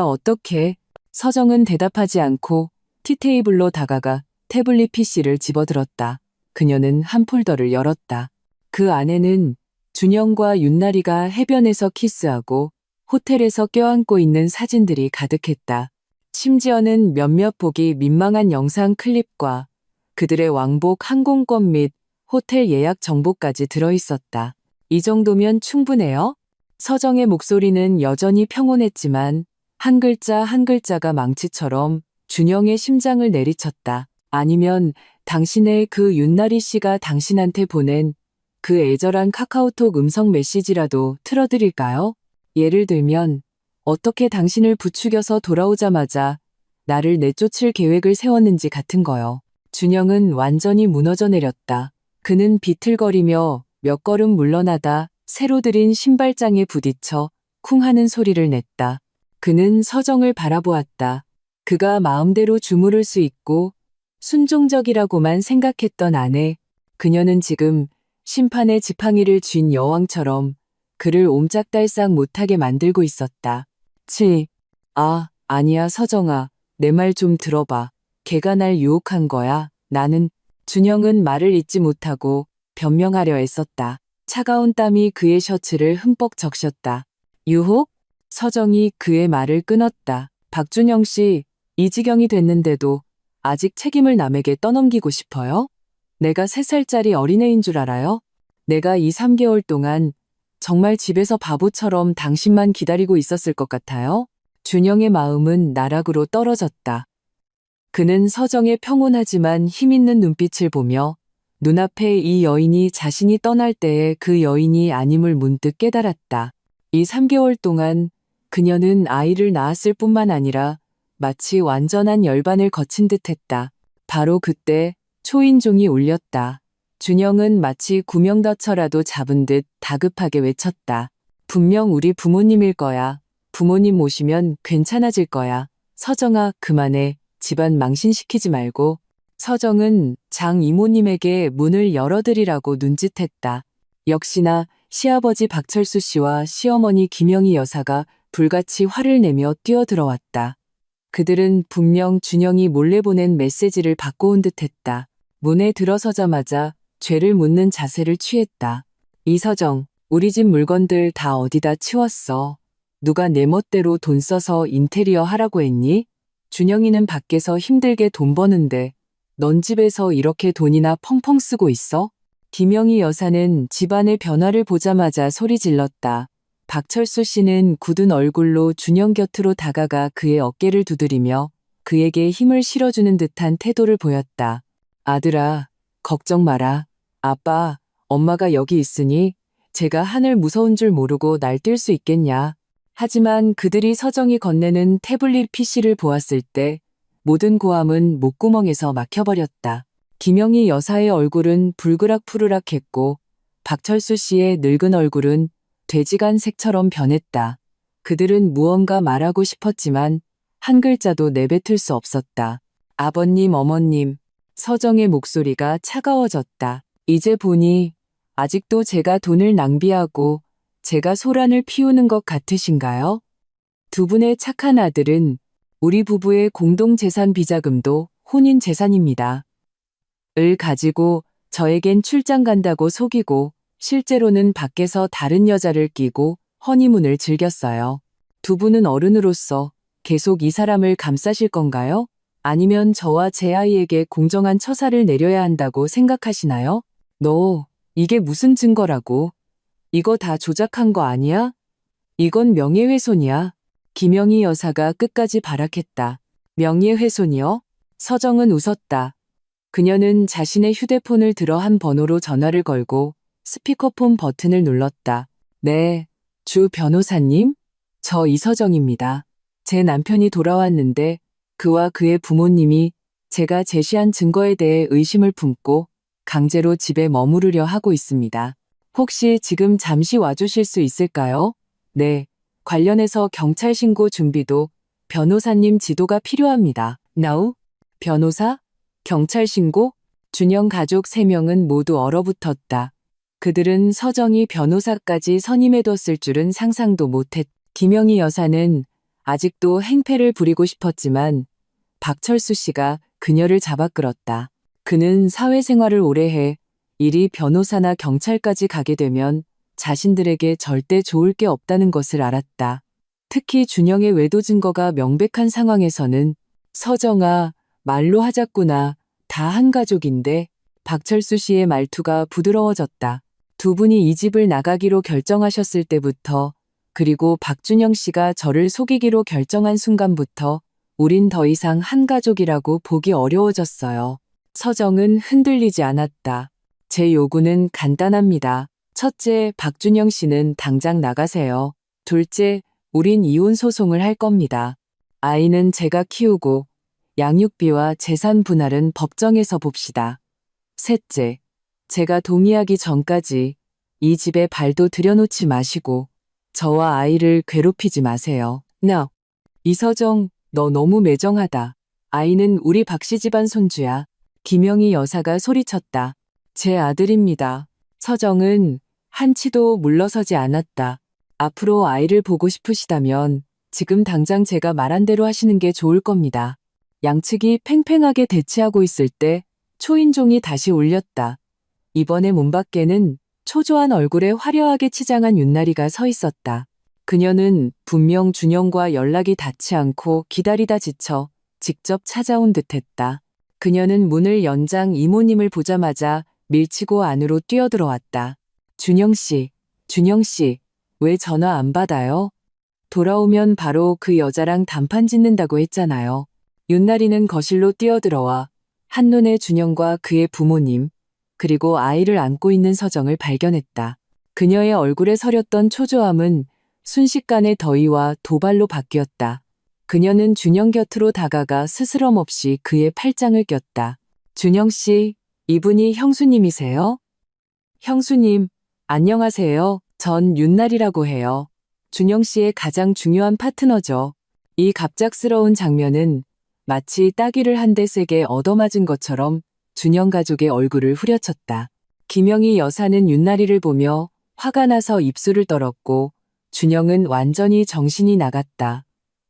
어떻게? 서정은 대답하지 않고 티테이블로 다가가 태블릿 PC를 집어들었다. 그녀는 한 폴더를 열었다. 그 안에는 준영과 윤나리가 해변에서 키스하고 호텔에서 껴안고 있는 사진들이 가득했다. 심지어는 몇몇 보기 민망한 영상 클립과 그들의 왕복 항공권 및 호텔 예약 정보까지 들어있었다. 이 정도면 충분해요? 서정의 목소리는 여전히 평온했지만 한 글자 한 글자가 망치처럼 준영의 심장을 내리쳤다. 아니면 당신의 그 윤나리 씨가 당신한테 보낸 그 애절한 카카오톡 음성 메시지라도 틀어드릴까요? 예를 들면 어떻게 당신을 부추겨서 돌아오자마자 나를 내쫓을 계획을 세웠는지 같은 거요. 준영은 완전히 무너져 내렸다. 그는 비틀거리며 몇 걸음 물러나다 새로 들인 신발장에 부딪혀 쿵 하는 소리를 냈다. 그는 서정을 바라보았다. 그가 마음대로 주무를 수 있고 순종적이라고만 생각했던 아내, 그녀는 지금 심판의 지팡이를 쥔 여왕처럼 그를 옴짝달싹 못하게 만들고 있었다. 아니야 서정아, 내 말 좀 들어봐. 걔가 날 유혹한 거야. 준영은 말을 잇지 못하고 변명하려 애썼다. 차가운 땀이 그의 셔츠를 흠뻑 적셨다. 유혹? 서정이 그의 말을 끊었다. 박준영 씨, 이 지경이 됐는데도 아직 책임을 남에게 떠넘기고 싶어요? 내가 3살짜리 어린애인 줄 알아요? 내가 이 3개월 동안 정말 집에서 바보처럼 당신만 기다리고 있었을 것 같아요? 준영의 마음은 나락으로 떨어졌다. 그는 서정의 평온하지만 힘있는 눈빛을 보며 눈앞에 이 여인이 자신이 떠날 때의 그 여인이 아님을 문득 깨달았다. 이 3개월 동안 그녀는 아이를 낳았을 뿐만 아니라 마치 완전한 열반을 거친 듯했다. 바로 그때 초인종이 울렸다. 준영은 마치 구명다쳐라도 잡은 듯 다급하게 외쳤다. 분명 우리 부모님일 거야. 부모님 오시면 괜찮아질 거야. 서정아, 그만해. 집안 망신시키지 말고. 서정은 장 이모님에게 문을 열어드리라고 눈짓했다. 역시나 시아버지 박철수 씨와 시어머니 김영희 여사가 불같이 화를 내며 뛰어들어왔다. 그들은 분명 준영이 몰래 보낸 메시지를 받고 온 듯했다. 문에 들어서자마자 죄를 묻는 자세를 취했다. 이서정, 우리 집 물건들 다 어디다 치웠어? 누가 내 멋대로 돈 써서 인테리어 하라고 했니? 준영이는 밖에서 힘들게 돈 버는데 넌 집에서 이렇게 돈이나 펑펑 쓰고 있어? 김영희 여사는 집안의 변화를 보자마자 소리 질렀다. 박철수 씨는 굳은 얼굴로 준영 곁으로 다가가 그의 어깨를 두드리며 그에게 힘을 실어주는 듯한 태도를 보였다. 아들아, 걱정 마라. 아빠, 엄마가 여기 있으니 제가 하늘 무서운 줄 모르고 날뛸 수 있겠냐. 하지만 그들이 서정이 건네는 태블릿 PC를 보았을 때 모든 고함은 목구멍에서 막혀버렸다. 김영희 여사의 얼굴은 불그락푸르락했고 박철수 씨의 늙은 얼굴은 돼지간색처럼 변했다. 그들은 무언가 말하고 싶었지만 한 글자도 내뱉을 수 없었다. 아버님, 어머님, 서정의 목소리가 차가워졌다. 이제 보니 아직도 제가 돈을 낭비하고 제가 소란을 피우는 것 같으신가요? 두 분의 착한 아들은 우리 부부의 공동재산 비자금도 혼인 재산입니다. 을 가지고 저에겐 출장 간다고 속이고 실제로는 밖에서 다른 여자를 끼고 허니문을 즐겼어요. 두 분은 어른으로서 계속 이 사람을 감싸실 건가요? 아니면 저와 제 아이에게 공정한 처사를 내려야 한다고 생각하시나요? 이게 무슨 증거라고? 이거 다 조작한 거 아니야? 이건 명예훼손이야. 김영희 여사가 끝까지 발악했다. 명예훼손이요? 서정은 웃었다. 그녀는 자신의 휴대폰을 들어 한 번호로 전화를 걸고 스피커폰 버튼을 눌렀다. 네, 주 변호사님? 저 이서정입니다. 제 남편이 돌아왔는데 그와 그의 부모님이 제가 제시한 증거에 대해 의심을 품고 강제로 집에 머무르려 하고 있습니다. 혹시 지금 잠시 와주실 수 있을까요? 네, 관련해서 경찰 신고 준비도 변호사님 지도가 필요합니다. Now? 변호사? 경찰 신고? 준영 가족 3명은 모두 얼어붙었다. 그들은 서정이 변호사까지 선임해뒀을 줄은 상상도 못했다. 김영희 여사는 아직도 행패를 부리고 싶었지만 박철수 씨가 그녀를 잡아 끌었다. 그는 사회생활을 오래 해 일이 변호사나 경찰까지 가게 되면 자신들에게 절대 좋을 게 없다는 것을 알았다. 특히 준영의 외도 증거가 명백한 상황에서는 서정아, 말로 하자꾸나 다 한 가족인데 박철수 씨의 말투가 부드러워졌다. 두 분이 이 집을 나가기로 결정하셨을 때부터 그리고 박준영 씨가 저를 속이기로 결정한 순간부터 우린 더 이상 한 가족이라고 보기 어려워졌어요. 서정은 흔들리지 않았다. 제 요구는 간단합니다. 첫째, 박준영 씨는 당장 나가세요. 둘째, 우린 이혼 소송을 할 겁니다. 아이는 제가 키우고 양육비와 재산 분할은 법정에서 봅시다. 셋째, 제가 동의하기 전까지 이 집에 발도 들여놓지 마시고 저와 아이를 괴롭히지 마세요. No. 이서정, 너 너무 매정하다. 아이는 우리 박씨 집안 손주야. 김영희 여사가 소리쳤다. 제 아들입니다. 서정은 한치도 물러서지 않았다. 앞으로 아이를 보고 싶으시다면 지금 당장 제가 말한 대로 하시는 게 좋을 겁니다. 양측이 팽팽하게 대치하고 있을 때 초인종이 다시 울렸다. 이번에 문 밖에는 초조한 얼굴에 화려하게 치장한 윤나리가 서 있었다. 그녀는 분명 준영과 연락이 닿지 않고 기다리다 지쳐 직접 찾아온 듯했다. 그녀는 문을 연장 이모님을 보자마자 밀치고 안으로 뛰어들어왔다. 준영 씨, 왜 전화 안 받아요? 돌아오면 바로 그 여자랑 단판 짓는다고 했잖아요. 윤나리는 거실로 뛰어들어와 한눈에 준영과 그의 부모님, 그리고 아이를 안고 있는 서정을 발견했다. 그녀의 얼굴에 서렸던 초조함은 순식간에 더위와 도발로 바뀌었다. 그녀는 준영 곁으로 다가가 스스럼 없이 그의 팔짱을 꼈다. 준영 씨, 이분이 형수님이세요? 형수님, 안녕하세요. 전 윤날이라고 해요. 준영 씨의 가장 중요한 파트너죠. 이 갑작스러운 장면은 마치 따귀를 한 대 세게 얻어맞은 것처럼 준영 가족의 얼굴을 후려쳤다. 김영희 여사는 윤나리를 보며 화가 나서 입술을 떨었고 준영은 완전히 정신이 나갔다.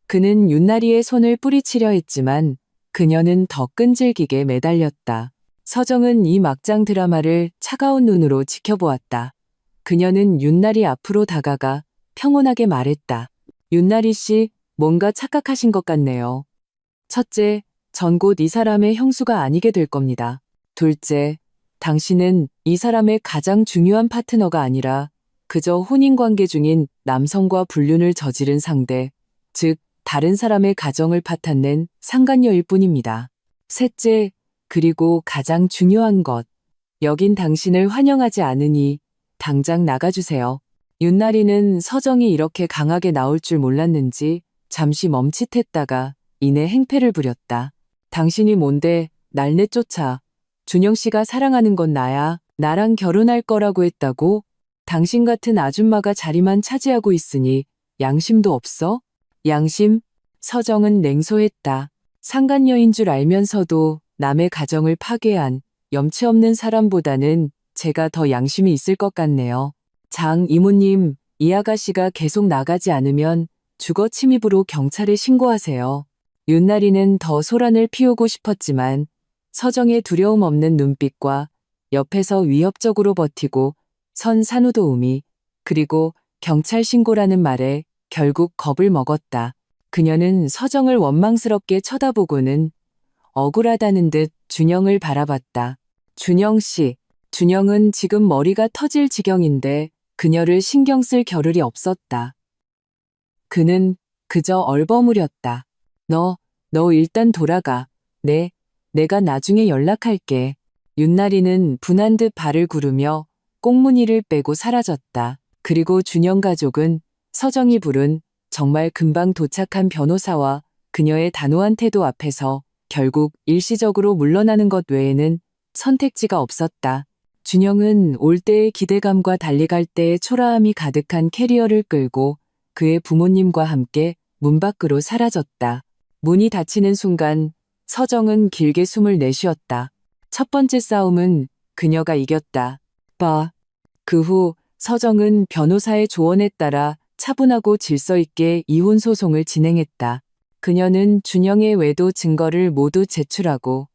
그는 윤나리의 손을 뿌리치려 했지만 그녀는 더 끈질기게 매달렸다. 서정은 이 막장 드라마를 차가운 눈으로 지켜보았다. 그녀는 윤나리 앞으로 다가가 평온하게 말했다. 윤나리 씨, 뭔가 착각하신 것 같네요. 첫째, 전 곧 이 사람의 형수가 아니게 될 겁니다. 둘째, 당신은 이 사람의 가장 중요한 파트너가 아니라 그저 혼인관계 중인 남성과 불륜을 저지른 상대, 즉 다른 사람의 가정을 파탄낸 상간녀일 뿐입니다. 셋째, 그리고 가장 중요한 것, 여긴 당신을 환영하지 않으니 당장 나가주세요. 윤나리는 서정이 이렇게 강하게 나올 줄 몰랐는지 잠시 멈칫했다가 이내 행패를 부렸다. 당신이 뭔데 날 내쫓아. 준영 씨가 사랑하는 건 나야. 나랑 결혼할 거라고 했다고? 당신 같은 아줌마가 자리만 차지하고 있으니 양심도 없어? 양심? 서정은 냉소했다. 상간녀인 줄 알면서도 남의 가정을 파괴한 염치 없는 사람보다는 제가 더 양심이 있을 것 같네요. 장 이모님, 이 아가씨가 계속 나가지 않으면 주거 침입으로 경찰에 신고하세요. 윤나리는 더 소란을 피우고 싶었지만 서정의 두려움 없는 눈빛과 옆에서 위협적으로 버티고 선 산후도우미 그리고 경찰 신고라는 말에 결국 겁을 먹었다. 그녀는 서정을 원망스럽게 쳐다보고는 억울하다는 듯 준영을 바라봤다. 준영 씨, 준영은 지금 머리가 터질 지경인데 그녀를 신경 쓸 겨를이 없었다. 그는 그저 얼버무렸다. 너 일단 돌아가. 내가 나중에 연락할게. 윤나리는 분한 듯 발을 구르며 꽁무니를 빼고 사라졌다. 그리고 준영 가족은 서정이 부른 정말 금방 도착한 변호사와 그녀의 단호한 태도 앞에서 결국 일시적으로 물러나는 것 외에는 선택지가 없었다. 준영은 올 때의 기대감과 달리 갈 때의 초라함이 가득한 캐리어를 끌고 그의 부모님과 함께 문 밖으로 사라졌다. 문이 닫히는 순간 서정은 길게 숨을 내쉬었다. 첫 번째 싸움은 그녀가 이겼다. 그 후 서정은 변호사의 조언에 따라 차분하고 질서 있게 이혼 소송을 진행했다. 그녀는 준영의 외도 증거를 모두 제출하고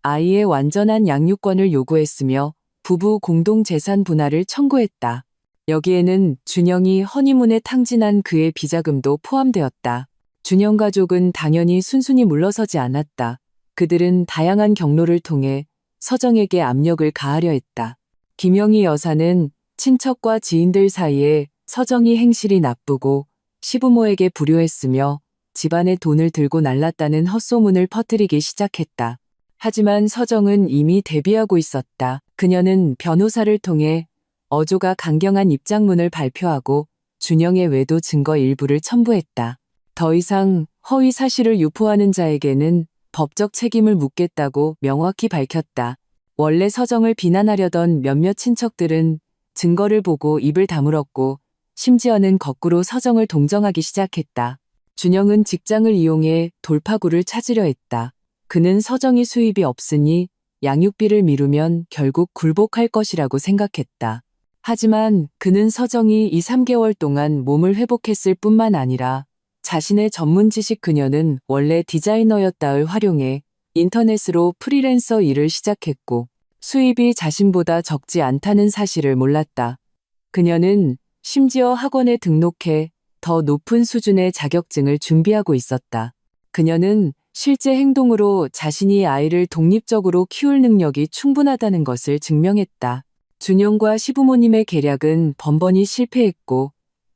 아이의 완전한 양육권을 요구했으며 부부 공동 재산 분할을 청구했다. 여기에는 준영이 허니문에 탕진한 그의 비자금도 포함되었다. 준영 가족은 당연히 순순히 물러서지 않았다. 그들은 다양한 경로를 통해 서정에게 압력을 가하려 했다. 김영희 여사는 친척과 지인들 사이에 서정이 행실이 나쁘고 시부모에게 불효했으며 집안의 돈을 들고 날랐다는 헛소문을 퍼뜨리기 시작했다. 하지만 서정은 이미 대비하고 있었다. 그녀는 변호사를 통해 어조가 강경한 입장문을 발표하고 준영의 외도 증거 일부를 첨부했다. 더 이상 허위 사실을 유포하는 자에게는 법적 책임을 묻겠다고 명확히 밝혔다. 원래 서정을 비난하려던 몇몇 친척들은 증거를 보고 입을 다물었고 심지어는 거꾸로 서정을 동정하기 시작했다. 준영은 직장을 이용해 돌파구를 찾으려 했다. 그는 서정이 수입이 없으니 양육비를 미루면 결국 굴복할 것이라고 생각했다. 하지만 그는 서정이 2~3개월 동안 몸을 회복했을 뿐만 아니라 자신의 전문 지식 그녀는 원래 디자이너였다를 활용해 인터넷으로 프리랜서 일을 시작했고 수입이 자신보다 적지 않다는 사실을 몰랐다. 그녀는 심지어 학원에 등록해 더 높은 수준의 자격증을 준비하고 있었다. 그녀는 실제 행동으로 자신이 아이를 독립적으로 키울 능력이 충분하다는 것을 증명했다. 준영과 시부모님의 계략은 번번이 실패했고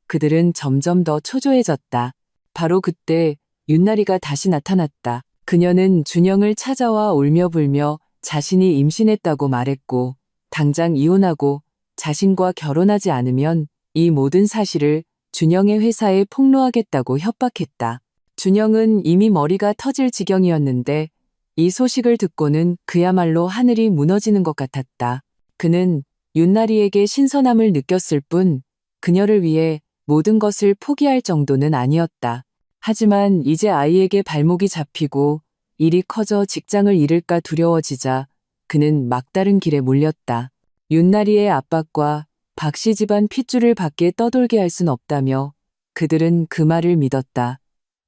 그들은 점점 더 초조해졌다. 바로 그때 윤나리가 다시 나타났다. 그녀는 준영을 찾아와 울며불며 자신이 임신했다고 말했고 당장 이혼하고 자신과 결혼하지 않으면 이 모든 사실을 준영의 회사에 폭로하겠다고 협박했다. 준영은 이미 머리가 터질 지경이었는데 이 소식을 듣고는 그야말로 하늘이 무너지는 것 같았다. 그는 윤나리에게 신선함을 느꼈을 뿐 그녀를 위해 모든 것을 포기할 정도는 아니었다. 하지만 이제 아이에게 발목이 잡히고 일이 커져 직장을 잃을까 두려워지자 그는 막다른 길에 몰렸다. 윤나리의 압박과 박씨 집안 핏줄을 밖에 떠돌게 할 순 없다며 그들은 그 말을 믿었다.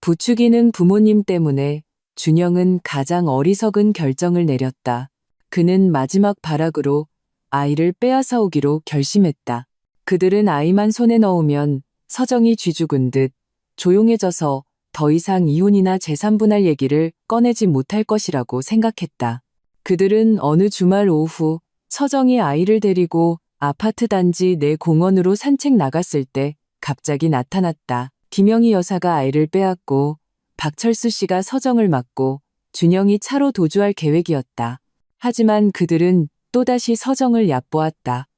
부추기는 부모님 때문에 준영은 가장 어리석은 결정을 내렸다. 그는 마지막 발악으로 아이를 빼앗아 오기로 결심했다. 그들은 아이만 손에 넣으면 서정이 쥐죽은 듯 조용해져서 더 이상 이혼이나 재산 분할 얘기를 꺼내지 못할 것이라고 생각했다. 그들은 어느 주말 오후 서정이 아이를 데리고 아파트 단지 내 공원으로 산책 나갔을 때 갑자기 나타났다. 김영희 여사가 아이를 빼앗고 박철수 씨가 서정을 맡고 준영이 차로 도주할 계획이었다. 하지만 그들은 또다시 서정을 얕보았다.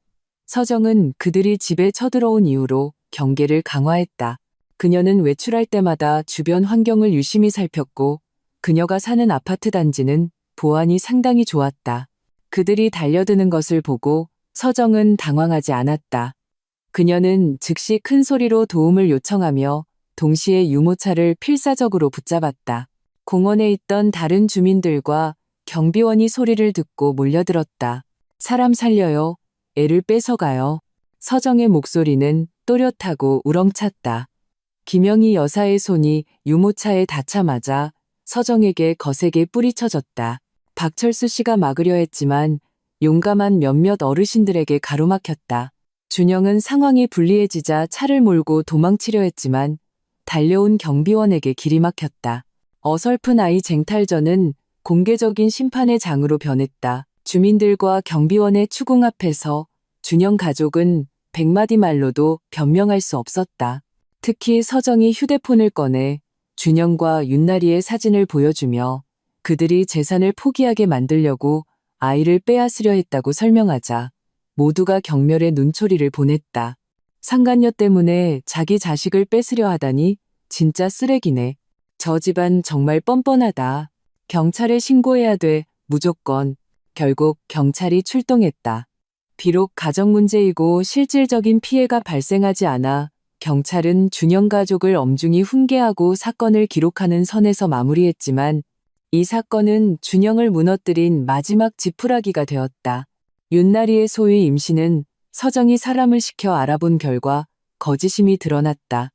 서정은 그들이 집에 쳐들어온 이후로 경계를 강화했다. 그녀는 외출할 때마다 주변 환경을 유심히 살폈고 그녀가 사는 아파트 단지는 보안이 상당히 좋았다. 그들이 달려드는 것을 보고 서정은 당황하지 않았다. 그녀는 즉시 큰 소리로 도움을 요청하며 동시에 유모차를 필사적으로 붙잡았다. 공원에 있던 다른 주민들과 경비원이 소리를 듣고 몰려들었다. 사람 살려요. 애를 뺏어가요. 서정의 목소리는 또렷하고 우렁찼다. 김영희 여사의 손이 유모차에 닿자마자 서정에게 거세게 뿌리쳐졌다. 박철수 씨가 막으려 했지만 용감한 몇몇 어르신들에게 가로막혔다. 준영은 상황이 불리해지자 차를 몰고 도망치려 했지만 달려온 경비원에게 길이 막혔다. 어설픈 아이 쟁탈전은 공개적인 심판의 장으로 변했다. 주민들과 경비원의 추궁 앞에서 준영 가족은 100마디 말로도 변명할 수 없었다. 특히 서정이 휴대폰을 꺼내 준영과 윤나리의 사진을 보여주며 그들이 재산을 포기하게 만들려고 아이를 빼앗으려 했다고 설명하자 모두가 경멸의 눈초리를 보냈다. 상간녀 때문에 자기 자식을 뺏으려 하다니 진짜 쓰레기네. 저 집안 정말 뻔뻔하다. 경찰에 신고해야 돼, 무조건. 결국 경찰이 출동했다. 비록 가정 문제이고 실질적인 피해가 발생하지 않아 경찰은 준영 가족을 엄중히 훈계하고 사건을 기록하는 선에서 마무리했지만 이 사건은 준영을 무너뜨린 마지막 지푸라기가 되었다. 윤나리의 소위 임신은 서정이 사람을 시켜 알아본 결과 거짓임이 드러났다.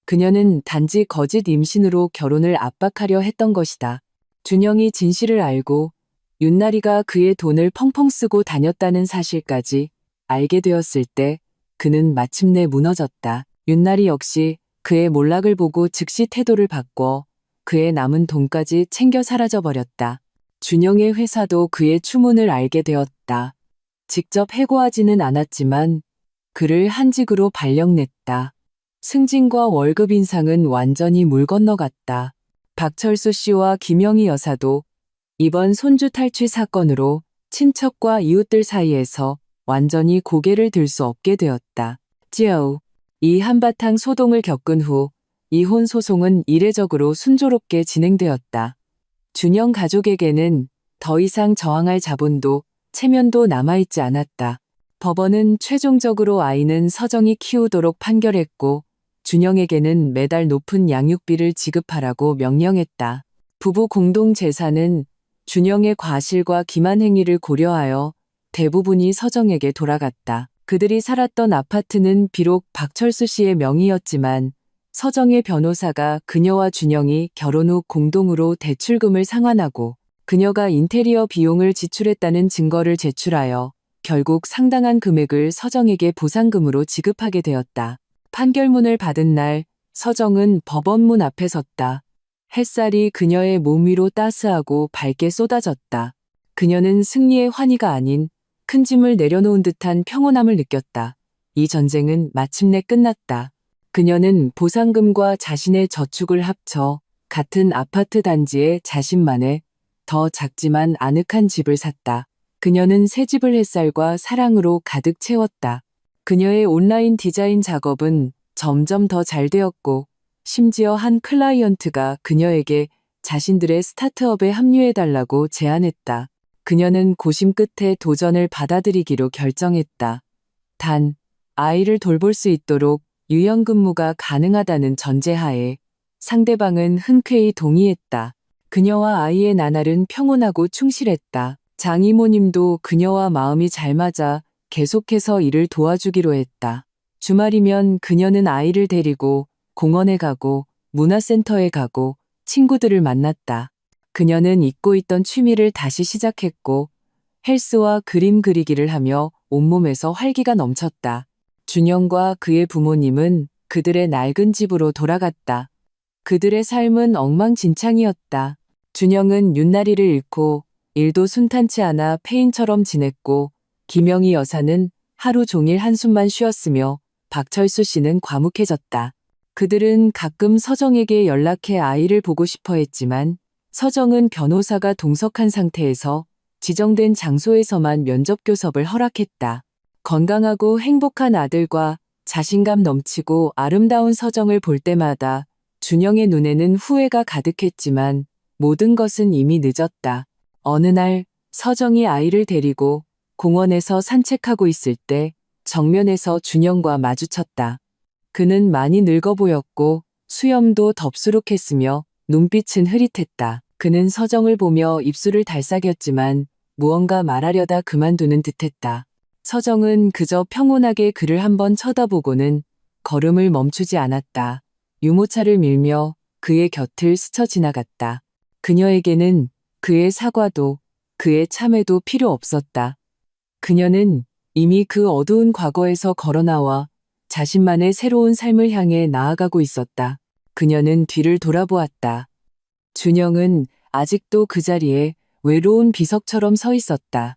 그녀는 단지 거짓 임신으로 결혼을 압박하려 했던 것이다. 준영이 진실을 알고 윤나리가 그의 돈을 펑펑 쓰고 다녔다는 사실까지 알게 되었을 때 그는 마침내 무너졌다. 윤나리 역시 그의 몰락을 보고 즉시 태도를 바꿔 그의 남은 돈까지 챙겨 사라져버렸다. 준영의 회사도 그의 추문을 알게 되었다. 직접 해고하지는 않았지만 그를 한직으로 발령냈다. 승진과 월급 인상은 완전히 물 건너갔다. 박철수 씨와 김영희 여사도 이번 손주 탈취 사건으로 친척과 이웃들 사이에서 완전히 고개를 들 수 없게 되었다. 이 한바탕 소동을 겪은 후 이혼 소송은 이례적으로 순조롭게 진행되었다. 준영 가족에게는 더 이상 저항할 자본도 체면도 남아있지 않았다. 법원은 최종적으로 아이는 서정이 키우도록 판결했고 준영에게는 매달 높은 양육비를 지급하라고 명령했다. 부부 공동 재산은 준영의 과실과 기만 행위를 고려하여 대부분이 서정에게 돌아갔다. 그들이 살았던 아파트는 비록 박철수 씨의 명의였지만 서정의 변호사가 그녀와 준영이 결혼 후 공동으로 대출금을 상환하고 그녀가 인테리어 비용을 지출했다는 증거를 제출하여 결국 상당한 금액을 서정에게 보상금으로 지급하게 되었다. 판결문을 받은 날 서정은 법원 문 앞에 섰다. 햇살이 그녀의 몸 위로 따스하고 밝게 쏟아졌다. 그녀는 승리의 환희가 아닌 큰 짐을 내려놓은 듯한 평온함을 느꼈다. 이 전쟁은 마침내 끝났다. 그녀는 보상금과 자신의 저축을 합쳐 같은 아파트 단지에 자신만의 더 작지만 아늑한 집을 샀다. 그녀는 새 집을 햇살과 사랑으로 가득 채웠다. 그녀의 온라인 디자인 작업은 점점 더 잘 되었고 심지어 한 클라이언트가 그녀에게 자신들의 스타트업에 합류해달라고 제안했다. 그녀는 고심 끝에 도전을 받아들이기로 결정했다. 단, 아이를 돌볼 수 있도록 유연근무가 가능하다는 전제하에 상대방은 흔쾌히 동의했다. 그녀와 아이의 나날은 평온하고 충실했다. 장 이모님도 그녀와 마음이 잘 맞아 계속해서 일을 도와주기로 했다. 주말이면 그녀는 아이를 데리고 공원에 가고 문화센터에 가고 친구들을 만났다. 그녀는 잊고 있던 취미를 다시 시작했고 헬스와 그림 그리기를 하며 온몸에서 활기가 넘쳤다. 준영과 그의 부모님은 그들의 낡은 집으로 돌아갔다. 그들의 삶은 엉망진창이었다. 준영은 윤나리를 잃고 일도 순탄치 않아 폐인처럼 지냈고 김영희 여사는 하루 종일 한숨만 쉬었으며 박철수 씨는 과묵해졌다. 그들은 가끔 서정에게 연락해 아이를 보고 싶어 했지만 서정은 변호사가 동석한 상태에서 지정된 장소에서만 면접 교섭을 허락했다. 건강하고 행복한 아들과 자신감 넘치고 아름다운 서정을 볼 때마다 준영의 눈에는 후회가 가득했지만 모든 것은 이미 늦었다. 어느 날 서정이 아이를 데리고 공원에서 산책하고 있을 때 정면에서 준영과 마주쳤다. 그는 많이 늙어 보였고 수염도 덥수룩했으며 눈빛은 흐릿했다. 그는 서정을 보며 입술을 달싹였지만 무언가 말하려다 그만두는 듯했다. 서정은 그저 평온하게 그를 한번 쳐다보고는 걸음을 멈추지 않았다. 유모차를 밀며 그의 곁을 스쳐 지나갔다. 그녀에게는 그의 사과도 그의 참회도 필요 없었다. 그녀는 이미 그 어두운 과거에서 걸어나와 자신만의 새로운 삶을 향해 나아가고 있었다. 그녀는 뒤를 돌아보았다. 준영은 아직도 그 자리에 외로운 비석처럼 서 있었다.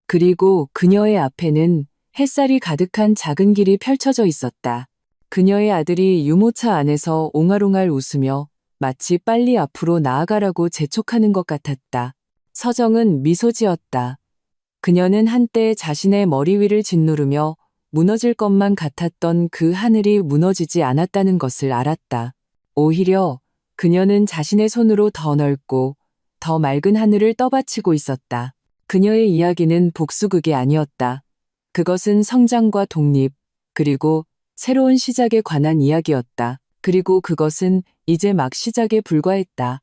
그리고 그녀의 앞에는 햇살이 가득한 작은 길이 펼쳐져 있었다. 그녀의 아들이 유모차 안에서 옹알옹알 웃으며 마치 빨리 앞으로 나아가라고 재촉하는 것 같았다. 서정은 미소 지었다. 그녀는 한때 자신의 머리 위를 짓누르며 무너질 것만 같았던 그 하늘이 무너지지 않았다는 것을 알았다. 오히려 그녀는 자신의 손으로 더 넓고 더 맑은 하늘을 떠받치고 있었다. 그녀의 이야기는 복수극이 아니었다. 그것은 성장과 독립, 그리고 새로운 시작에 관한 이야기였다. 그리고 그것은 이제 막 시작에 불과했다.